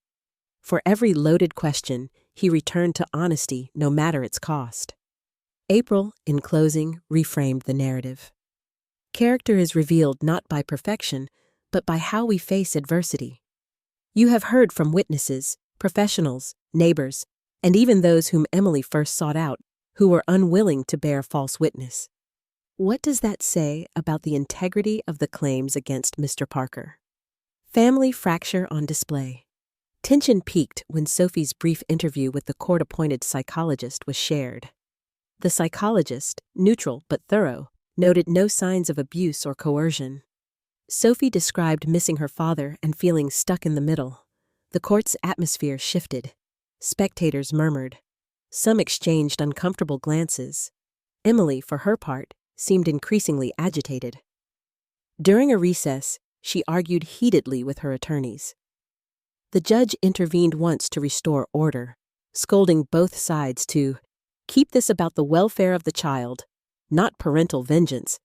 For every loaded question, he returned to honesty no matter its cost. April, in closing, reframed the narrative. Character is revealed not by perfection, but by how we face adversity. You have heard from witnesses, professionals, neighbors, and even those whom Emily first sought out, who were unwilling to bear false witness. What does that say about the integrity of the claims against Mr. Parker? Family fracture on display. Tension peaked when Sophie's brief interview with the court-appointed psychologist was shared. The psychologist, neutral but thorough, noted no signs of abuse or coercion. Sophie described missing her father and feeling stuck in the middle. The court's atmosphere shifted. Spectators murmured. Some exchanged uncomfortable glances. Emily, for her part, seemed increasingly agitated. During a recess, she argued heatedly with her attorneys. The judge intervened once to restore order, scolding both sides to keep this about the welfare of the child, not parental vengeance.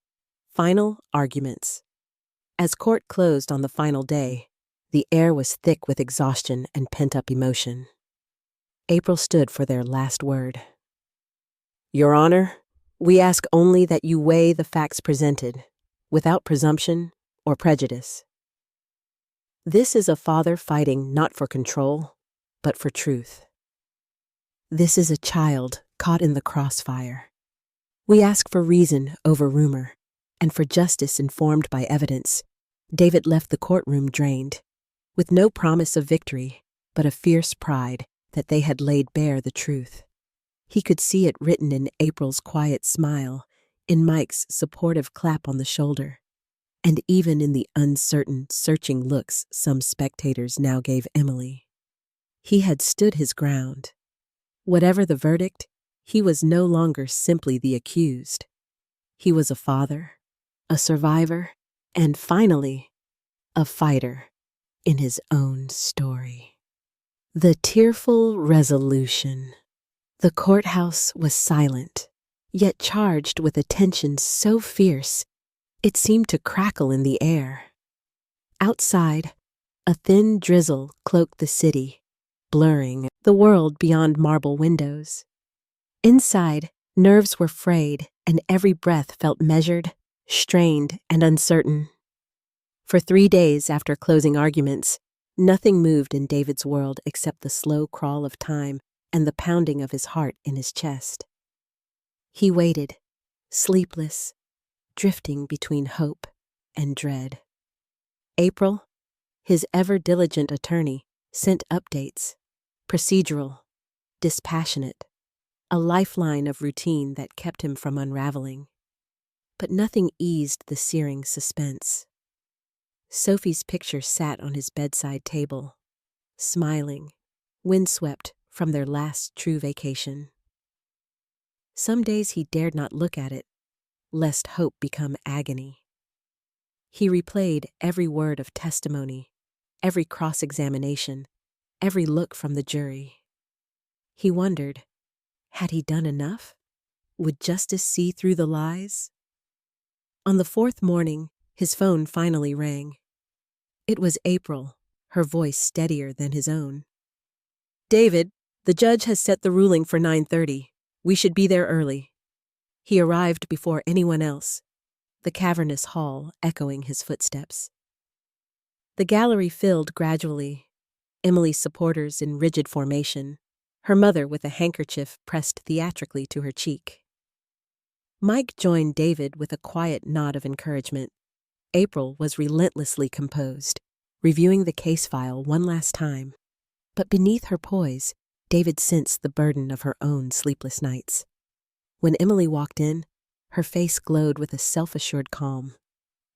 Final arguments. As court closed on the final day, the air was thick with exhaustion and pent-up emotion. April stood for their last word. Your Honor, we ask only that you weigh the facts presented, without presumption or prejudice. This is a father fighting not for control, but for truth. This is a child caught in the crossfire. We ask for reason over rumor, and for justice informed by evidence. David left the courtroom drained, with no promise of victory, but a fierce pride that they had laid bare the truth. He could see it written in April's quiet smile, in Mike's supportive clap on the shoulder, and even in the uncertain, searching looks some spectators now gave Emily. He had stood his ground. Whatever the verdict, he was no longer simply the accused. He was a father, a survivor, and finally, a fighter in his own story. The tearful resolution. The courthouse was silent, yet charged with a tension so fierce it seemed to crackle in the air. Outside, a thin drizzle cloaked the city, blurring the world beyond marble windows. Inside, nerves were frayed, and every breath felt measured, strained, and uncertain. For 3 days after closing arguments, nothing moved in David's world except the slow crawl of time and the pounding of his heart in his chest. He waited, sleepless, drifting between hope and dread. April, his ever-diligent attorney, sent updates, procedural, dispassionate, a lifeline of routine that kept him from unraveling. But nothing eased the searing suspense. Sophie's picture sat on his bedside table, smiling, windswept from their last true vacation. Some days he dared not look at it, lest hope become agony. He replayed every word of testimony, every cross-examination, every look from the jury. He wondered, had he done enough? Would justice see through the lies? On the 4th morning, his phone finally rang. It was April, her voice steadier than his own. David, the judge has set the ruling for 9:30. We should be there early. He arrived before anyone else, the cavernous hall echoing his footsteps. The gallery filled gradually, Emily's supporters in rigid formation, her mother with a handkerchief pressed theatrically to her cheek. Mike joined David with a quiet nod of encouragement. April was relentlessly composed, reviewing the case file one last time. But beneath her poise, David sensed the burden of her own sleepless nights. When Emily walked in, her face glowed with a self-assured calm.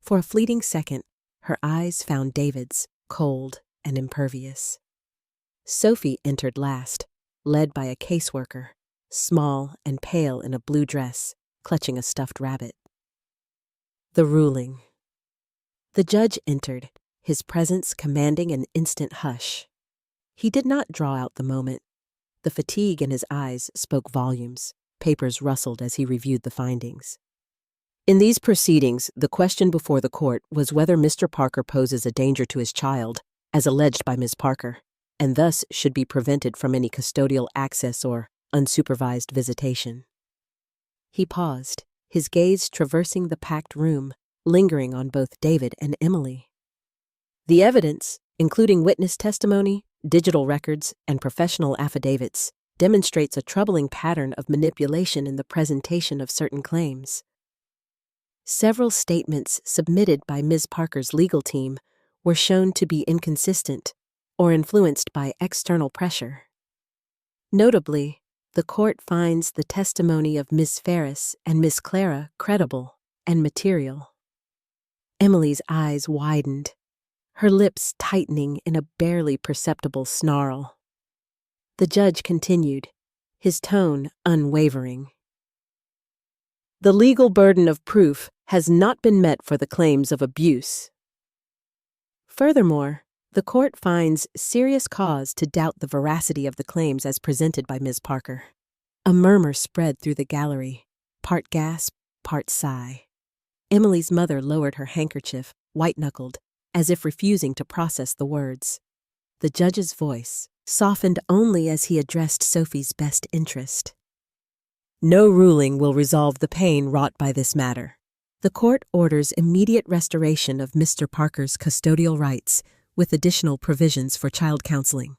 For a fleeting second, her eyes found David's, cold and impervious. Sophie entered last, led by a caseworker, small and pale in a blue dress, clutching a stuffed rabbit. The ruling. The judge entered, his presence commanding an instant hush. He did not draw out the moment. The fatigue in his eyes spoke volumes. Papers rustled as he reviewed the findings. In these proceedings, the question before the court was whether Mr. Parker poses a danger to his child, as alleged by Ms. Parker, and thus should be prevented from any custodial access or unsupervised visitation. He paused, his gaze traversing the packed room, lingering on both David and Emily. The evidence, including witness testimony, digital records, and professional affidavits, demonstrates a troubling pattern of manipulation in the presentation of certain claims. Several statements submitted by Ms. Parker's legal team were shown to be inconsistent or influenced by external pressure. Notably, the court finds the testimony of Ms. Ferris and Miss Clara credible and material. Emily's eyes widened, her lips tightening in a barely perceptible snarl. The judge continued, his tone unwavering. The legal burden of proof has not been met for the claims of abuse. Furthermore, the court finds serious cause to doubt the veracity of the claims as presented by Ms. Parker. A murmur spread through the gallery, part gasp, part sigh. Emily's mother lowered her handkerchief, white-knuckled, as if refusing to process the words. The judge's voice softened only as he addressed Sophie's best interest. No ruling will resolve the pain wrought by this matter. The court orders immediate restoration of Mr. Parker's custodial rights with additional provisions for child counseling.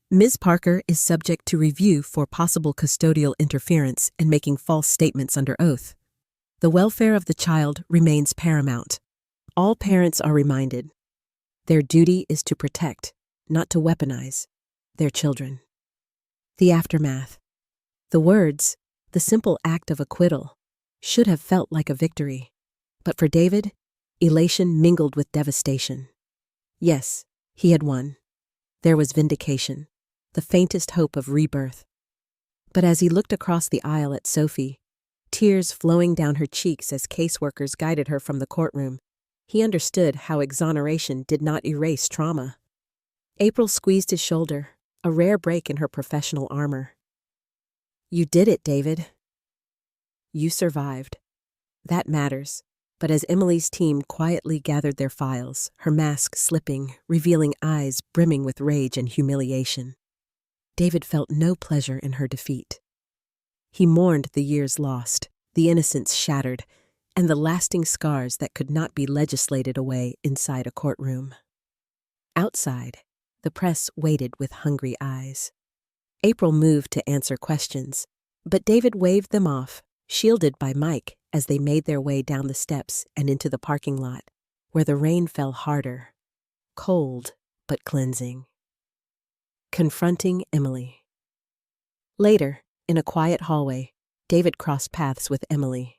Ms. Parker is subject to review for possible custodial interference and making false statements under oath. The welfare of the child remains paramount. All parents are reminded their duty is to protect, not to weaponize, their children. The aftermath. The words, the simple act of acquittal, should have felt like a victory. But for David, elation mingled with devastation. Yes, he had won. There was vindication, the faintest hope of rebirth. But as he looked across the aisle at Sophie, tears flowing down her cheeks as caseworkers guided her from the courtroom, he understood how exoneration did not erase trauma. April squeezed his shoulder, a rare break in her professional armor. You did it, David. You survived. That matters. But as Emily's team quietly gathered their files, her mask slipping, revealing eyes brimming with rage and humiliation, David felt no pleasure in her defeat. He mourned the years lost, the innocence shattered, and the lasting scars that could not be legislated away inside a courtroom. Outside, the press waited with hungry eyes. April moved to answer questions, but David waved them off, shielded by Mike as they made their way down the steps and into the parking lot, where the rain fell harder, cold but cleansing. Confronting Emily. Later, in a quiet hallway, David crossed paths with Emily.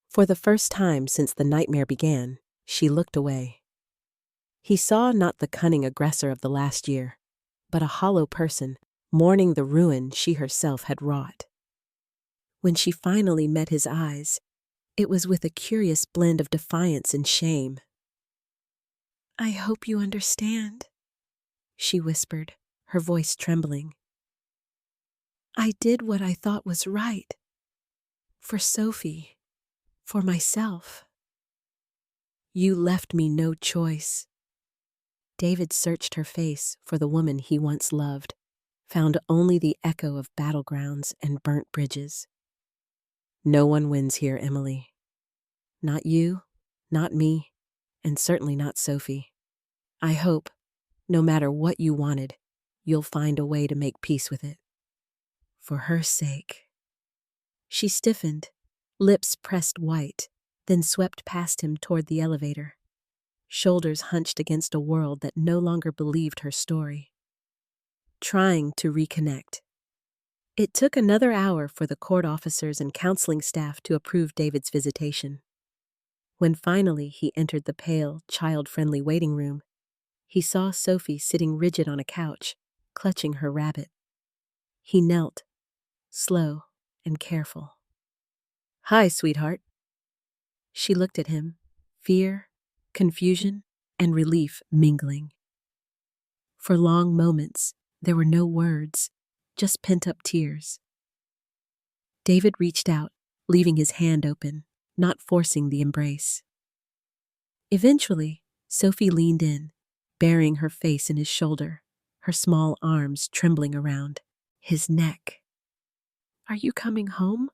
For the first time since the nightmare began, she looked away. He saw not the cunning aggressor of the last year, but a hollow person mourning the ruin she herself had wrought. When she finally met his eyes, it was with a curious blend of defiance and shame. I hope you understand, she whispered, her voice trembling. I did what I thought was right. For Sophie, for myself. You left me no choice. David searched her face for the woman he once loved, found only the echo of battlegrounds and burnt bridges. No one wins here, Emily. Not you, not me, and certainly not Sophie. I hope, no matter what you wanted, you'll find a way to make peace with it. For her sake. She stiffened, lips pressed white, then swept past him toward the elevator, shoulders hunched against a world that no longer believed her story. Trying to reconnect. It took another hour for the court officers and counseling staff to approve David's visitation. When finally he entered the pale, child-friendly waiting room, he saw Sophie sitting rigid on a couch, clutching her rabbit. He knelt, slow and careful. Hi, sweetheart. She looked at him, fear, confusion, and relief mingling. For long moments, there were no words, just pent-up tears. David reached out, leaving his hand open, not forcing the embrace. Eventually, Sophie leaned in, burying her face in his shoulder, her small arms trembling around his neck. Are you coming home?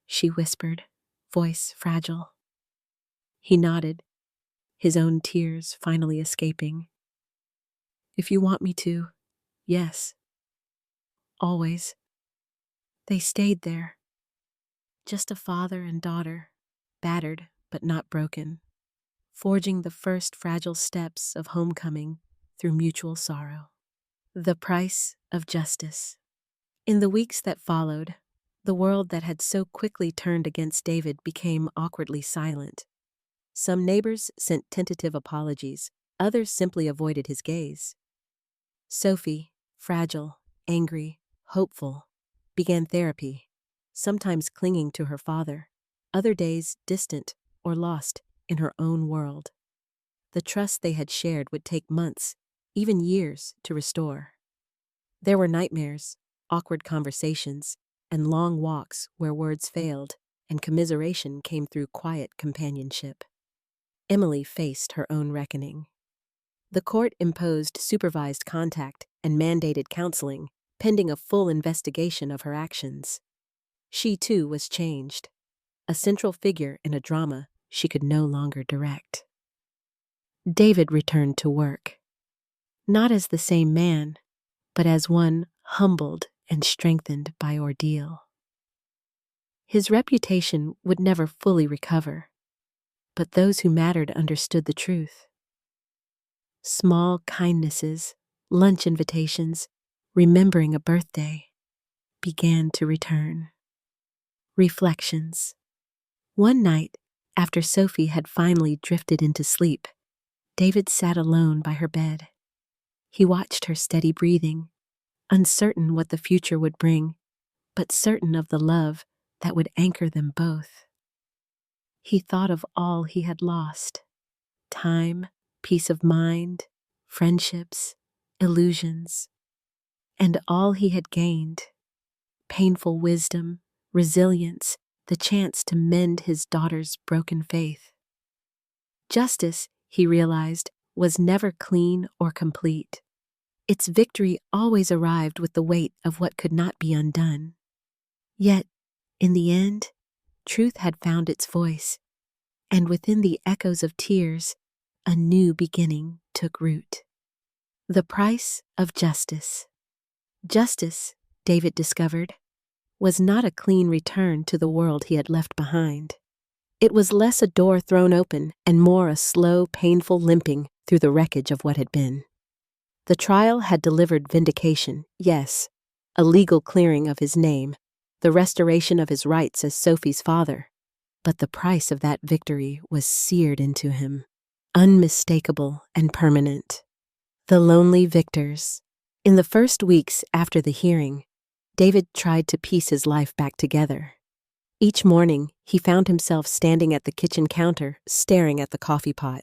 She whispered, voice fragile. He nodded, his own tears finally escaping. If you want me to, yes. Always. They stayed there. Just a father and daughter, battered but not broken. forging the first fragile steps of homecoming through mutual sorrow. The price of justice. In the weeks that followed, the world that had so quickly turned against David became awkwardly silent. Some neighbors sent tentative apologies, others simply avoided his gaze. Sophie, fragile, angry, hopeful, began therapy, sometimes clinging to her father, other days distant or lost in her own world. The trust they had shared would take months, even years, to restore. There were nightmares, awkward conversations, and long walks where words failed and commiseration came through quiet companionship. Emily faced her own reckoning. The court imposed supervised contact and mandated counseling, pending a full investigation of her actions. She, too, was changed, a central figure in a drama she could no longer direct. David returned to work, not as the same man, but as one humbled and strengthened by ordeal. His reputation would never fully recover, but those who mattered understood the truth. Small kindnesses, lunch invitations, remembering a birthday, began to return. Reflections. One night, after Sophie had finally drifted into sleep, David sat alone by her bed. He watched her steady breathing, uncertain what the future would bring, but certain of the love that would anchor them both. He thought of all he had lost: time, peace of mind, friendships, illusions, and all he had gained: painful wisdom, resilience, the chance to mend his daughter's broken faith. Justice, he realized, was never clean or complete. Its victory always arrived with the weight of what could not be undone. Yet, in the end, truth had found its voice, and within the echoes of tears, a new beginning took root. The price of justice. Justice, David discovered, was not a clean return to the world he had left behind. It was less a door thrown open and more a slow, painful limping through the wreckage of what had been. The trial had delivered vindication, yes, a legal clearing of his name, the restoration of his rights as Sophie's father. But the price of that victory was seared into him, unmistakable and permanent. The lonely victors. In the first weeks after the hearing, David tried to piece his life back together. Each morning, he found himself standing at the kitchen counter, staring at the coffee pot,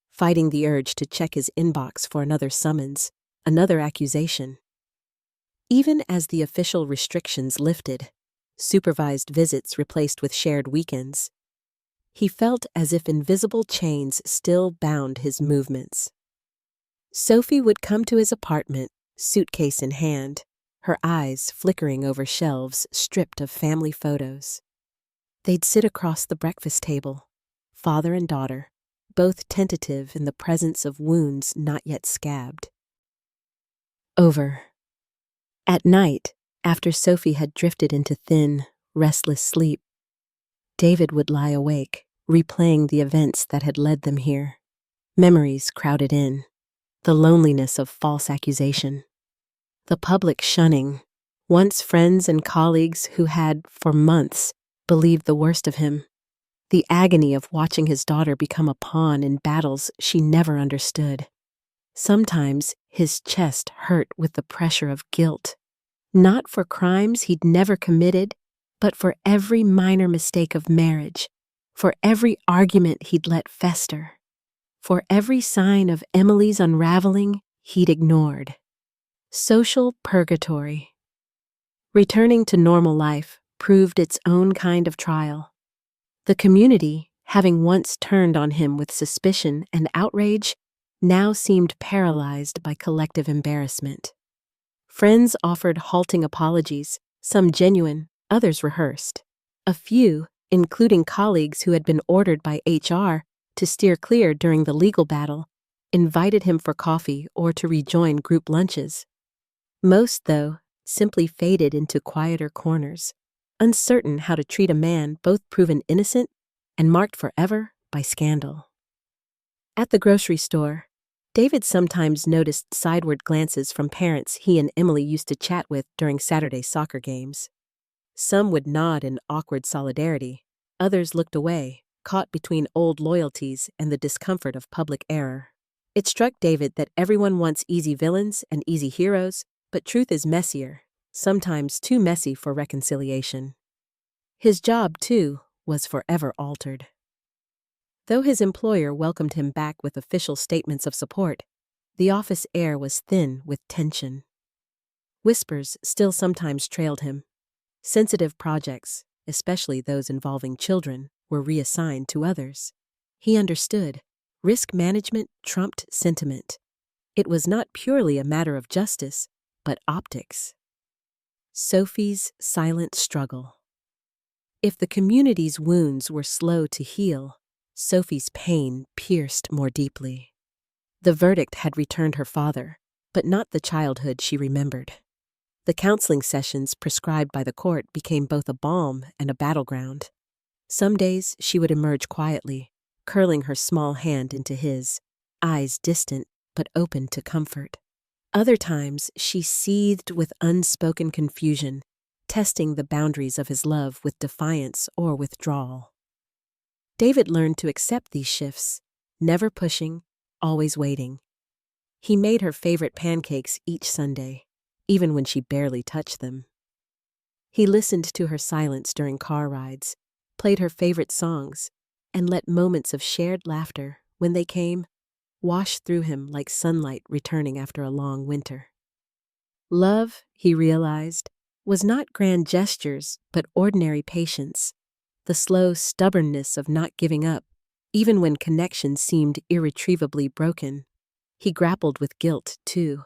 fighting the urge to check his inbox for another summons, another accusation. Even as the official restrictions lifted, supervised visits replaced with shared weekends, he felt as if invisible chains still bound his movements. Sophie would come to his apartment, suitcase in hand, her eyes flickering over shelves stripped of family photos. They'd sit across the breakfast table, father and daughter, both tentative in the presence of wounds not yet scabbed. Over. At night, after Sophie had drifted into thin, restless sleep, David would lie awake, replaying the events that had led them here. Memories crowded in, the loneliness of false accusation, the public shunning, once friends and colleagues who had, for months, believed the worst of him, the agony of watching his daughter become a pawn in battles she never understood. Sometimes his chest hurt with the pressure of guilt, not for crimes he'd never committed, but for every minor mistake of marriage, for every argument he'd let fester, for every sign of Emily's unraveling he'd ignored. Social purgatory. Returning to normal life proved its own kind of trial. The community, having once turned on him with suspicion and outrage, now seemed paralyzed by collective embarrassment. Friends offered halting apologies, some genuine, others rehearsed. A few, including colleagues who had been ordered by HR to steer clear during the legal battle, invited him for coffee or to rejoin group lunches. Most, though, simply faded into quieter corners, uncertain how to treat a man both proven innocent and marked forever by scandal. At the grocery store, David sometimes noticed sideward glances from parents he and Emily used to chat with during Saturday soccer games. Some would nod in awkward solidarity, others looked away, caught between old loyalties and the discomfort of public error. It struck David that everyone wants easy villains and easy heroes, but truth is messier, sometimes too messy for reconciliation. His job, too, was forever altered. Though his employer welcomed him back with official statements of support, the office air was thin with tension. Whispers still sometimes trailed him. Sensitive projects, especially those involving children, were reassigned to others. He understood. Risk management trumped sentiment. It was not purely a matter of justice, but optics. Sophie's silent struggle. If the community's wounds were slow to heal, Sophie's pain pierced more deeply. The verdict had returned her father, but not the childhood she remembered. The counseling sessions prescribed by the court became both a balm and a battleground. Some days she would emerge quietly, curling her small hand into his, eyes distant but open to comfort. Other times she seethed with unspoken confusion, testing the boundaries of his love with defiance or withdrawal. David learned to accept these shifts, never pushing, always waiting. He made her favorite pancakes each Sunday, even when she barely touched them. He listened to her silence during car rides, played her favorite songs, and let moments of shared laughter, when they came, wash through him like sunlight returning after a long winter. Love, he realized, was not grand gestures but ordinary patience, the slow stubbornness of not giving up, even when connection seemed irretrievably broken. He grappled with guilt, too,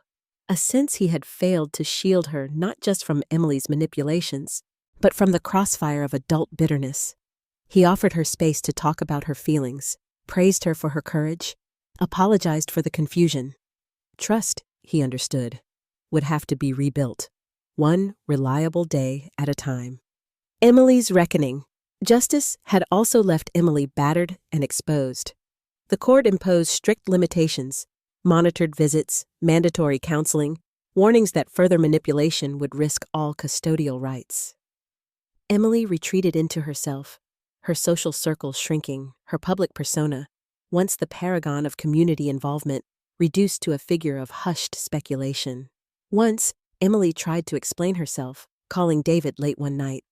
a sense he had failed to shield her not just from Emily's manipulations, but from the crossfire of adult bitterness. He offered her space to talk about her feelings, praised her for her courage, apologized for the confusion. Trust, he understood, would have to be rebuilt, one reliable day at a time. Emily's reckoning. Justice had also left Emily battered and exposed. The court imposed strict limitations, monitored visits, mandatory counseling, warnings that further manipulation would risk all custodial rights. Emily retreated into herself, her social circle shrinking, her public persona, once the paragon of community involvement, reduced to a figure of hushed speculation. Once, Emily tried to explain herself, calling David late one night.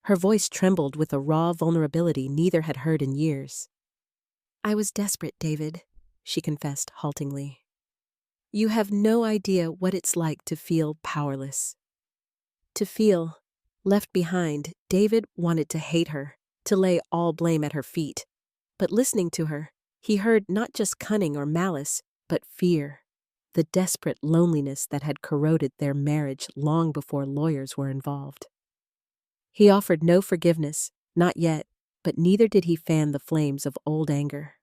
Her voice trembled with a raw vulnerability neither had heard in years. "I was desperate, David," she confessed haltingly. "You have no idea what it's like to feel powerless." To feel left behind. David wanted to hate her, to lay all blame at her feet. But listening to her, he heard not just cunning or malice, but fear, the desperate loneliness that had corroded their marriage long before lawyers were involved. He offered no forgiveness, not yet, but neither did he fan the flames of old anger.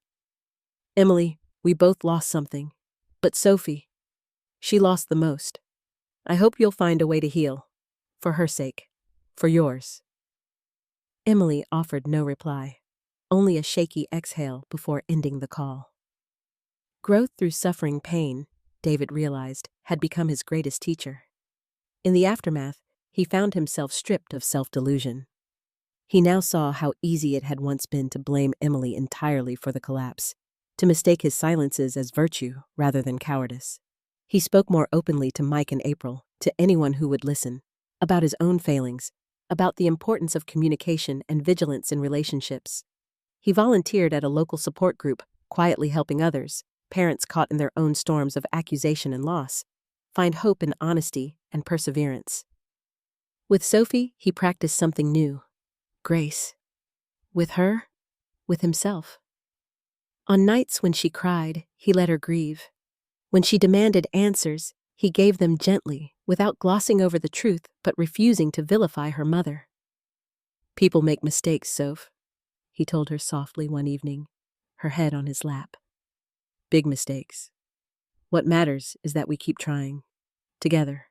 "Emily, we both lost something. But Sophie, she lost the most. I hope you'll find a way to heal. For her sake. For yours." Emily offered no reply, only a shaky exhale before ending the call. Growth through suffering pain, David realized, had become his greatest teacher. In the aftermath, he found himself stripped of self-delusion. He now saw how easy it had once been to blame Emily entirely for the collapse, to mistake his silences as virtue rather than cowardice. He spoke more openly to Mike and April, to anyone who would listen, about his own failings, about the importance of communication and vigilance in relationships. He volunteered at a local support group, quietly helping others, parents caught in their own storms of accusation and loss, find hope in honesty and perseverance. With Sophie, he practiced something new: grace. With her, with himself. On nights when she cried, he let her grieve. When she demanded answers, he gave them gently, without glossing over the truth but refusing to vilify her mother. "People make mistakes, Soph," he told her softly one evening, her head on his lap. "Big mistakes. What matters is that we keep trying. Together.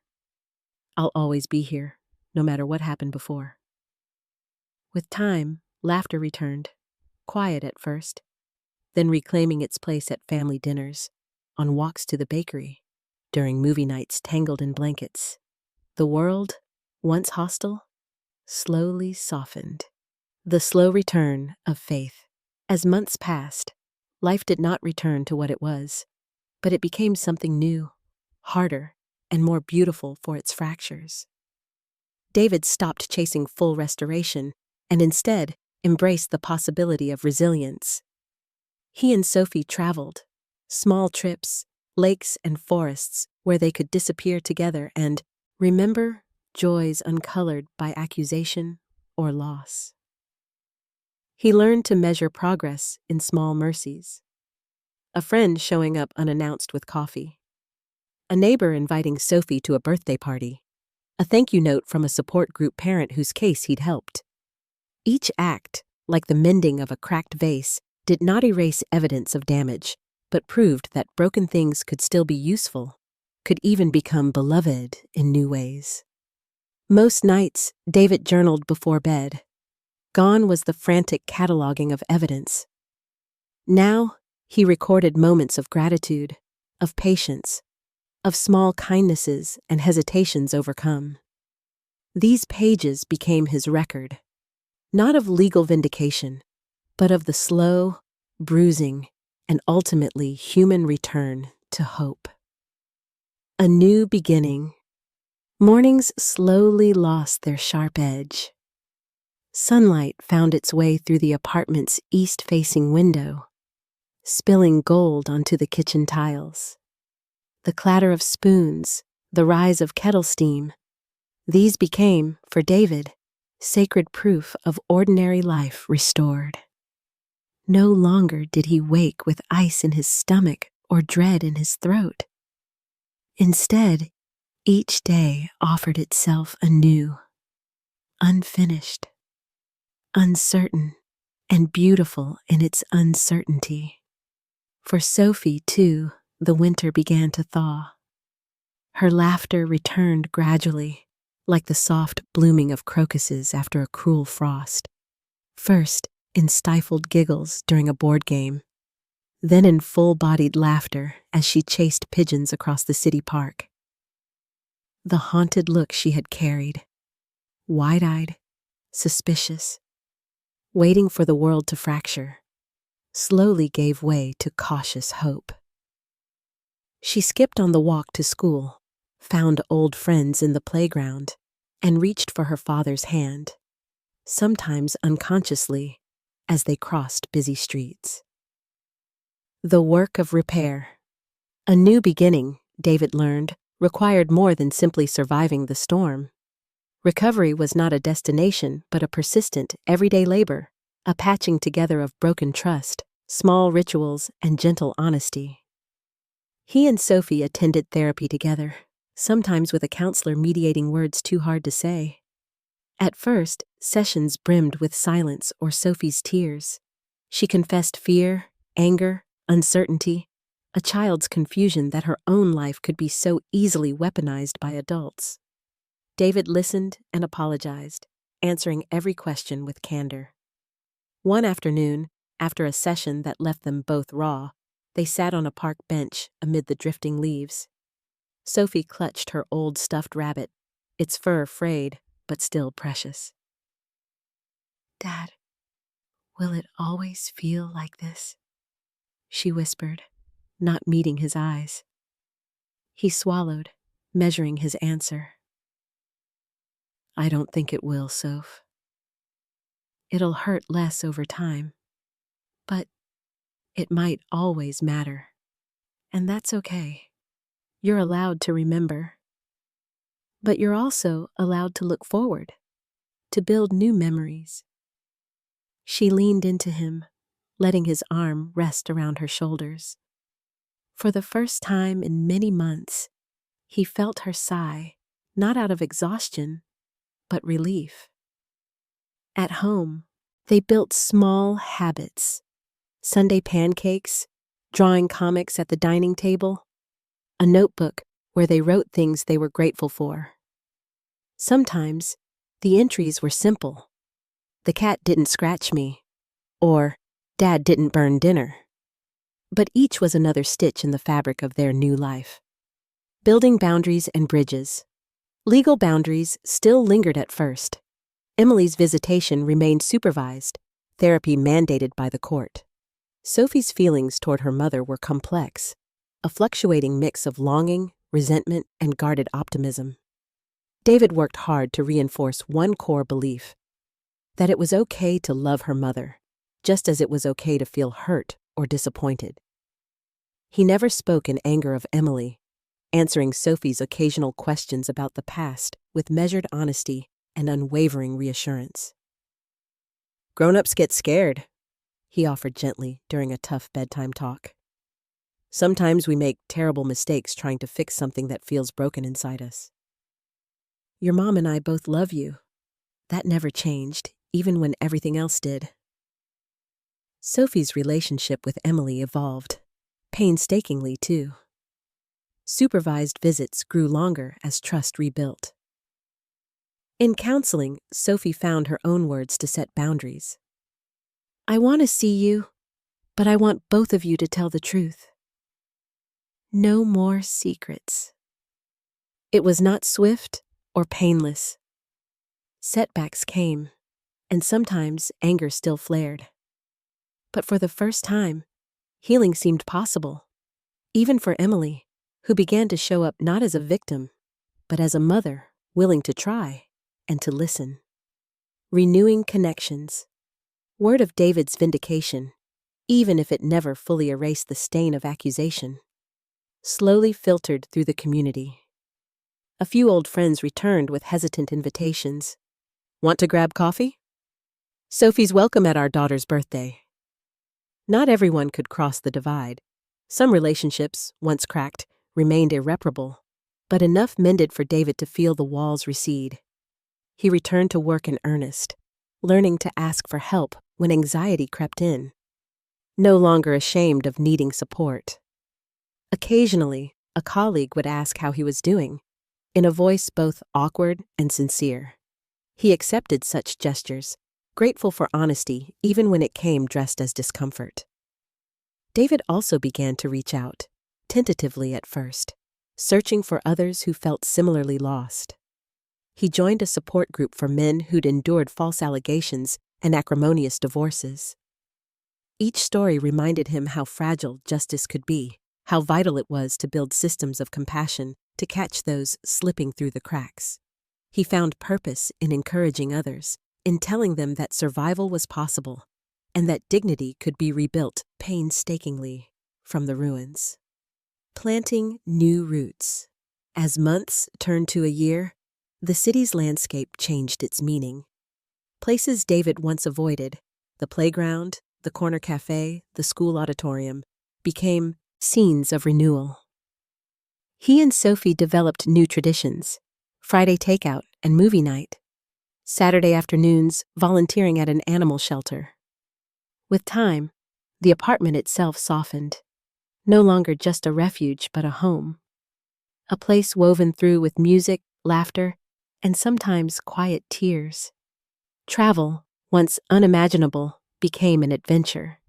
I'll always be here, no matter what happened before." With time, laughter returned, quiet at first, then reclaiming its place at family dinners, on walks to the bakery, during movie nights tangled in blankets. The world, once hostile, slowly softened. The slow return of faith. As months passed, life did not return to what it was, but it became something new, harder, and more beautiful for its fractures. David stopped chasing full restoration and instead embraced the possibility of resilience. He and Sophie traveled, small trips, lakes and forests where they could disappear together and remember joys uncolored by accusation or loss. He learned to measure progress in small mercies. A friend showing up unannounced with coffee. A neighbor inviting Sophie to a birthday party. A thank you note from a support group parent whose case he'd helped. Each act, like the mending of a cracked vase, did not erase evidence of damage, but proved that broken things could still be useful, could even become beloved in new ways. Most nights, David journaled before bed. Gone was the frantic cataloging of evidence. Now, he recorded moments of gratitude, of patience, of small kindnesses and hesitations overcome. These pages became his record, not of legal vindication, but of the slow, bruising, and ultimately human return to hope. A new beginning. Mornings slowly lost their sharp edge. Sunlight found its way through the apartment's east-facing window, spilling gold onto the kitchen tiles. The clatter of spoons, the rise of kettle steam, these became, for David, sacred proof of ordinary life restored. No longer did he wake with ice in his stomach or dread in his throat. Instead, each day offered itself anew, unfinished, uncertain, and beautiful in its uncertainty. For Sophie, too, the winter began to thaw. Her laughter returned gradually, like the soft blooming of crocuses after a cruel frost. First, in stifled giggles during a board game, then in full-bodied laughter as she chased pigeons across the city park. The haunted look she had carried, wide-eyed, suspicious, waiting for the world to fracture, slowly gave way to cautious hope. She skipped on the walk to school, found old friends in the playground, and reached for her father's hand, sometimes unconsciously, as they crossed busy streets. The work of repair. A new beginning, David learned, required more than simply surviving the storm. Recovery was not a destination, but a persistent, everyday labor, a patching together of broken trust, small rituals, and gentle honesty. He and Sophie attended therapy together, sometimes with a counselor mediating words too hard to say. At first, sessions brimmed with silence or Sophie's tears. She confessed fear, anger, uncertainty, a child's confusion that her own life could be so easily weaponized by adults. David listened and apologized, answering every question with candor. One afternoon, after a session that left them both raw, they sat on a park bench amid the drifting leaves. Sophie clutched her old stuffed rabbit, its fur frayed, but still precious. "Dad, will it always feel like this?" she whispered, not meeting his eyes. He swallowed, measuring his answer. "I don't think it will, Soph. It'll hurt less over time, but it might always matter. And that's okay. You're allowed to remember. But you're also allowed to look forward, to build new memories." She leaned into him, letting his arm rest around her shoulders. For the first time in many months, he felt her sigh, not out of exhaustion, but relief. At home, they built small habits: Sunday pancakes, drawing comics at the dining table, a notebook where they wrote things they were grateful for. Sometimes, the entries were simple. "The cat didn't scratch me," or "Dad didn't burn dinner." but each was another stitch in the fabric of their new life. Building boundaries and bridges. Legal boundaries still lingered at first. Emily's visitation remained supervised, therapy mandated by the court. Sophie's feelings toward her mother were complex, a fluctuating mix of longing, resentment, and guarded optimism. David worked hard to reinforce one core belief: that it was okay to love her mother, just as it was okay to feel hurt or disappointed. He never spoke in anger of Emily, answering Sophie's occasional questions about the past with measured honesty and unwavering reassurance. "Grown-ups get scared," he offered gently during a tough bedtime talk. "Sometimes we make terrible mistakes trying to fix something that feels broken inside us." "Your mom and I both love you. That never changed, even when everything else did." Sophie's relationship with Emily evolved, painstakingly too. Supervised visits grew longer as trust rebuilt. In counseling, Sophie found her own words to set boundaries. "I want to see you, but I want both of you to tell the truth. No more secrets." It was not swift or painless. Setbacks came, and sometimes anger still flared. But for the first time, healing seemed possible, even for Emily, who began to show up not as a victim, but as a mother willing to try and to listen. Renewing connections. Word of David's vindication, even if it never fully erased the stain of accusation, slowly filtered through the community. A few old friends returned with hesitant invitations. "Want to grab coffee? Sophie's welcome at our daughter's birthday." Not everyone could cross the divide. Some relationships, once cracked, remained irreparable, but enough mended for David to feel the walls recede. He returned to work in earnest, learning to ask for help when anxiety crept in, no longer ashamed of needing support. Occasionally, a colleague would ask how he was doing, in a voice both awkward and sincere. He accepted such gestures, grateful for honesty even when it came dressed as discomfort. David also began to reach out, tentatively at first, searching for others who felt similarly lost. He joined a support group for men who'd endured false allegations and acrimonious divorces. Each story reminded him how fragile justice could be, how vital it was to build systems of compassion to catch those slipping through the cracks. He found purpose in encouraging others, in telling them that survival was possible, and that dignity could be rebuilt painstakingly from the ruins. Planting new roots. As months turned to a year, the city's landscape changed its meaning. Places David once avoided, the playground, the corner cafe, the school auditorium, became scenes of renewal. He and Sophie developed new traditions: Friday takeout and movie night, Saturday afternoons volunteering at an animal shelter. With time, the apartment itself softened, no longer just a refuge but a home, a place woven through with music, laughter, and sometimes quiet tears. Travel, once unimaginable, became an adventure.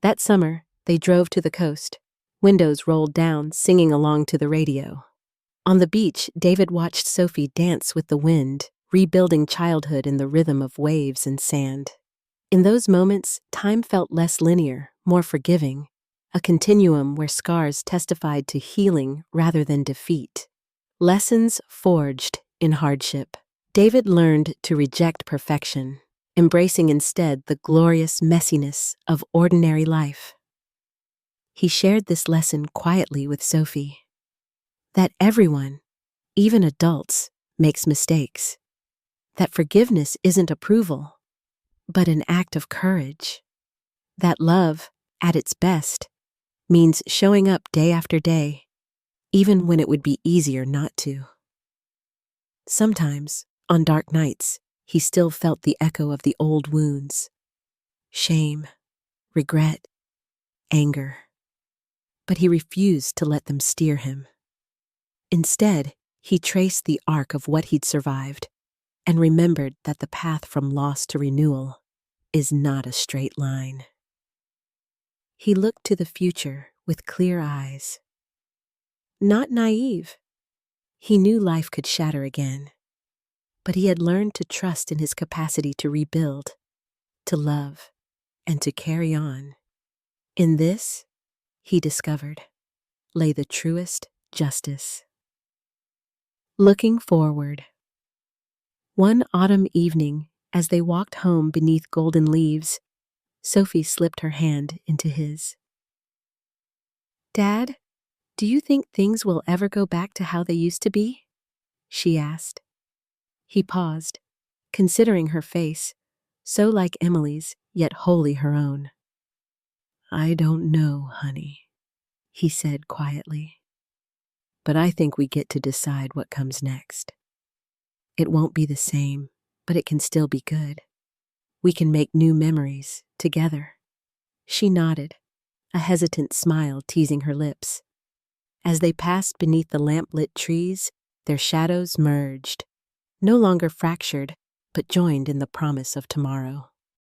That summer, they drove to the coast, windows rolled down, singing along to the radio. On the beach, David watched Sophie dance with the wind, rebuilding childhood in the rhythm of waves and sand. In those moments, time felt less linear, more forgiving, a continuum where scars testified to healing rather than defeat. Lessons forged in hardship. David learned to reject perfection, embracing instead the glorious messiness of ordinary life. He shared this lesson quietly with Sophie: that everyone, even adults, makes mistakes. That forgiveness isn't approval, but an act of courage. That love, at its best, means showing up day after day, even when it would be easier not to. Sometimes, on dark nights, he still felt the echo of the old wounds: shame, regret, anger. But he refused to let them steer him. Instead, he traced the arc of what he'd survived and remembered that the path from loss to renewal is not a straight line. He looked to the future with clear eyes. Not naive. He knew life could shatter again, but he had learned to trust in his capacity to rebuild, to love, and to carry on. In this, he discovered, lay the truest justice. Looking forward. One autumn evening, as they walked home beneath golden leaves, Sophie slipped her hand into his. "Dad, do you think things will ever go back to how they used to be?" she asked. He paused, considering her face, so like Emily's, yet wholly her own. "I don't know, honey," he said quietly. "But I think we get to decide what comes next. It won't be the same, but it can still be good. We can make new memories, together." She nodded, a hesitant smile teasing her lips. As they passed beneath the lamp-lit trees, their shadows merged, no longer fractured, but joined in the promise of tomorrow.